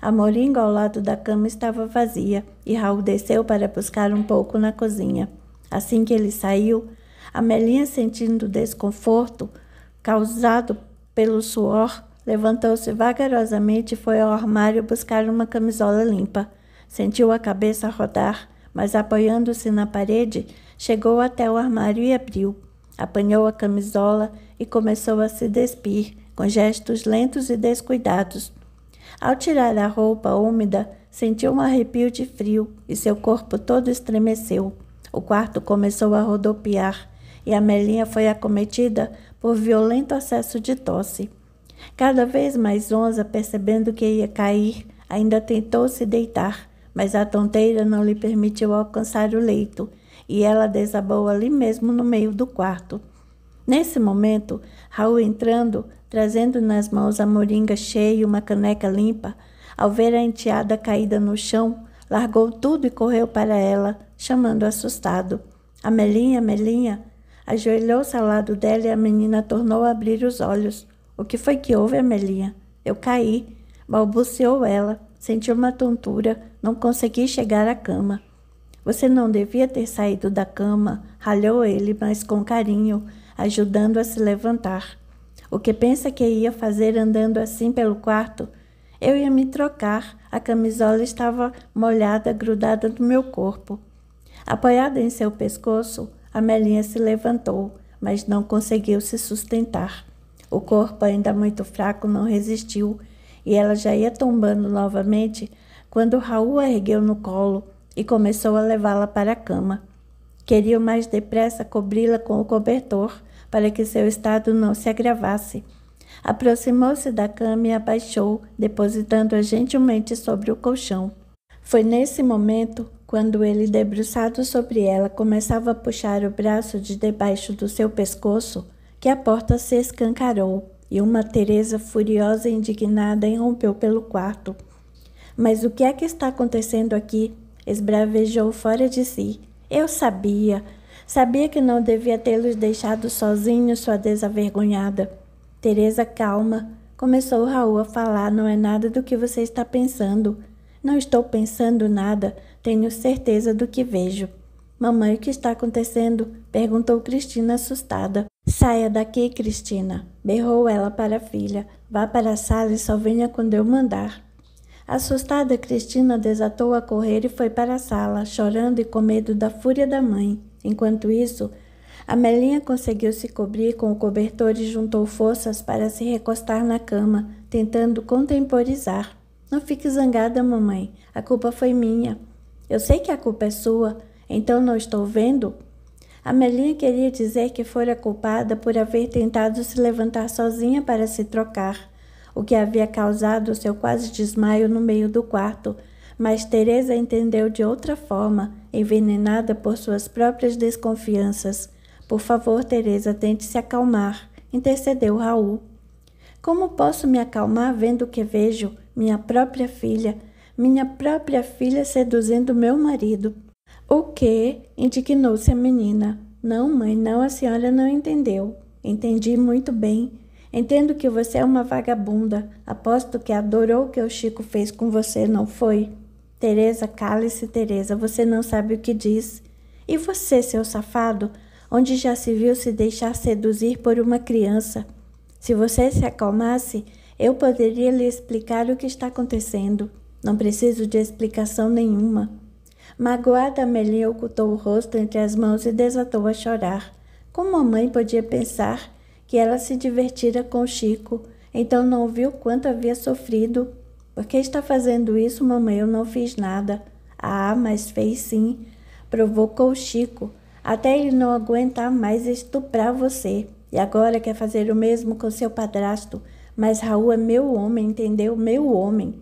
A moringa ao lado da cama estava vazia e Raul desceu para buscar um pouco na cozinha. Assim que ele saiu, Amelinha, sentindo desconforto causado pelo suor, levantou-se vagarosamente e foi ao armário buscar uma camisola limpa. Sentiu a cabeça rodar, mas apoiando-se na parede, chegou até o armário e abriu. Apanhou a camisola e começou a se despir, com gestos lentos e descuidados. Ao tirar a roupa úmida, sentiu um arrepio de frio e seu corpo todo estremeceu. O quarto começou a rodopiar e Amelinha foi acometida por violento acesso de tosse. Cada vez mais zonza, percebendo que ia cair, ainda tentou se deitar, mas a tonteira não lhe permitiu alcançar o leito, e ela desabou ali mesmo no meio do quarto. Nesse momento, Raul entrando, trazendo nas mãos a moringa cheia e uma caneca limpa, ao ver a enteada caída no chão, largou tudo e correu para ela, chamando assustado. Amelinha, Amelinha! Ajoelhou-se ao lado dela e a menina tornou a abrir os olhos. O que foi que houve, Amelinha? Eu caí, balbuciou ela. Senti uma tontura, não consegui chegar à cama. Você não devia ter saído da cama, ralhou ele, mas com carinho, ajudando a se levantar. O que pensa que ia fazer andando assim pelo quarto? Eu ia me trocar, a camisola estava molhada, grudada no meu corpo. Apoiada em seu pescoço, Amelinha se levantou, mas não conseguiu se sustentar. O corpo, ainda muito fraco, não resistiu, e ela já ia tombando novamente, quando Raul a ergueu no colo e começou a levá-la para a cama. Queria o mais depressa cobri-la com o cobertor, para que seu estado não se agravasse. Aproximou-se da cama e abaixou, depositando-a gentilmente sobre o colchão. Foi nesse momento, quando ele, debruçado sobre ela, começava a puxar o braço de debaixo do seu pescoço, que a porta se escancarou e uma Teresa furiosa e indignada irrompeu pelo quarto. Mas o que é que está acontecendo aqui? Esbravejou fora de si. Eu sabia que não devia tê-los deixado sozinhos, sua desavergonhada. Teresa, calma. Começou Raul a falar. Não é nada do que você está pensando. Não estou pensando nada. Tenho certeza do que vejo. Mamãe, o que está acontecendo? Perguntou Cristina assustada. Saia daqui, Cristina, berrou ela para a filha. Vá para a sala e só venha quando eu mandar. Assustada, Cristina desatou a correr e foi para a sala, chorando e com medo da fúria da mãe. Enquanto isso, Amelinha conseguiu se cobrir com o cobertor e juntou forças para se recostar na cama, tentando contemporizar. Não fique zangada, mamãe. A culpa foi minha. Eu sei que a culpa é sua. Então não estou vendo? Amelinha queria dizer que fora culpada por haver tentado se levantar sozinha para se trocar, o que havia causado seu quase desmaio no meio do quarto, mas Teresa entendeu de outra forma, envenenada por suas próprias desconfianças. Por favor, Teresa, tente se acalmar, intercedeu Raul. Como posso me acalmar vendo o que vejo? Minha própria filha seduzindo meu marido. O quê? Indignou-se a menina. Não, mãe, não, a senhora não entendeu. Entendi muito bem. Entendo que você é uma vagabunda. Aposto que adorou o que o Chico fez com você, não foi? Teresa, cale-se, Teresa, você não sabe o que diz. E você, seu safado, onde já se viu se deixar seduzir por uma criança? Se você se acalmasse, eu poderia lhe explicar o que está acontecendo. Não preciso de explicação nenhuma. Magoada, Amelinha ocultou o rosto entre as mãos e desatou a chorar. Como a mãe podia pensar que ela se divertira com Chico? Então não viu quanto havia sofrido. Por que está fazendo isso, mamãe? Eu não fiz nada. Ah, mas fez sim. Provocou Chico, até ele não aguentar mais estuprar você. E agora quer fazer o mesmo com seu padrasto. Mas Raul é meu homem, entendeu? Meu homem.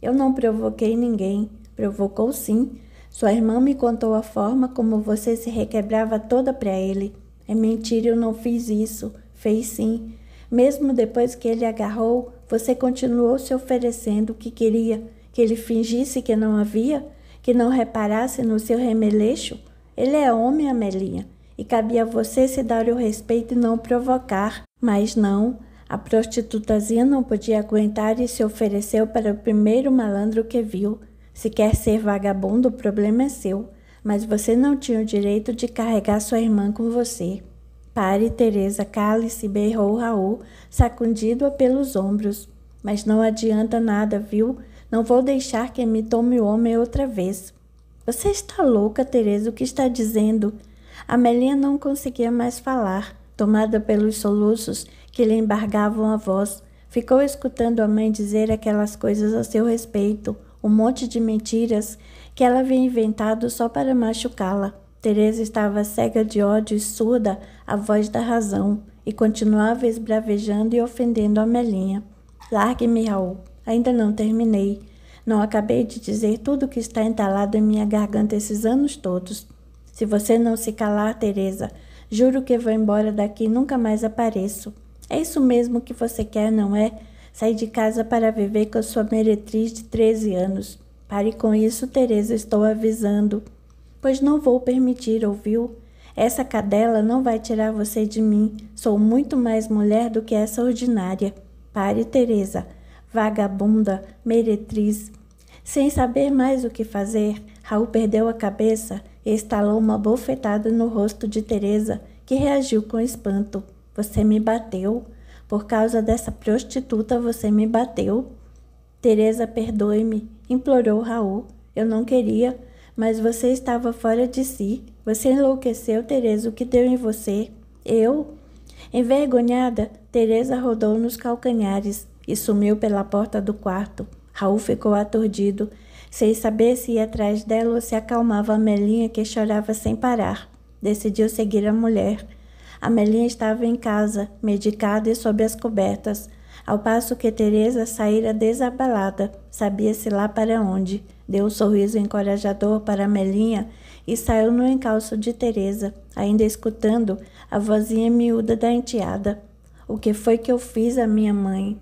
Eu não provoquei ninguém. Provocou sim. Sua irmã me contou a forma como você se requebrava toda para ele. É mentira, eu não fiz isso. Fez sim. Mesmo depois que ele agarrou, você continuou se oferecendo o que queria, que ele fingisse que não havia, que não reparasse no seu remeleixo. Ele é homem, Amelinha, e cabia a você se dar o respeito e não provocar. Mas não, a prostitutazinha não podia aguentar e se ofereceu para o primeiro malandro que viu. Se quer ser vagabundo, o problema é seu, mas você não tinha o direito de carregar sua irmã com você. Pare, Teresa, cale-se, berrou Raul, sacudindo-a pelos ombros. Mas não adianta nada, viu? Não vou deixar que me tome o homem outra vez. Você está louca, Teresa, o que está dizendo? Amelinha não conseguia mais falar, tomada pelos soluços que lhe embargavam a voz. Ficou escutando a mãe dizer aquelas coisas a seu respeito, um monte de mentiras que ela havia inventado só para machucá-la. Teresa estava cega de ódio e surda à voz da razão, e continuava esbravejando e ofendendo Amelinha. Largue-me, Raul. Ainda não terminei. Não acabei de dizer tudo que está entalado em minha garganta esses anos todos. Se você não se calar, Teresa, juro que vou embora daqui e nunca mais apareço. É isso mesmo que você quer, não é? Sair de casa para viver com a sua meretriz de 13 anos. Pare com isso, Teresa, estou avisando. Pois não vou permitir, ouviu? Essa cadela não vai tirar você de mim. Sou muito mais mulher do que essa ordinária. Pare, Teresa, vagabunda, meretriz. Sem saber mais o que fazer, Raul perdeu a cabeça e estalou uma bofetada no rosto de Teresa, que reagiu com espanto. Você me bateu. Por causa dessa prostituta você me bateu. Teresa, perdoe-me, implorou Raul. Eu não queria, mas você estava fora de si. Você enlouqueceu, Teresa, o que deu em você? Eu? Envergonhada, Teresa rodou nos calcanhares e sumiu pela porta do quarto. Raul ficou aturdido, sem saber se ia atrás dela ou se acalmava a Amelinha, que chorava sem parar. Decidiu seguir a mulher. Amelinha estava em casa, medicada e sob as cobertas, ao passo que Teresa saíra desabalada, sabia-se lá para onde. Deu um sorriso encorajador para Amelinha e saiu no encalço de Teresa, ainda escutando a vozinha miúda da enteada. O que foi que eu fiz à minha mãe?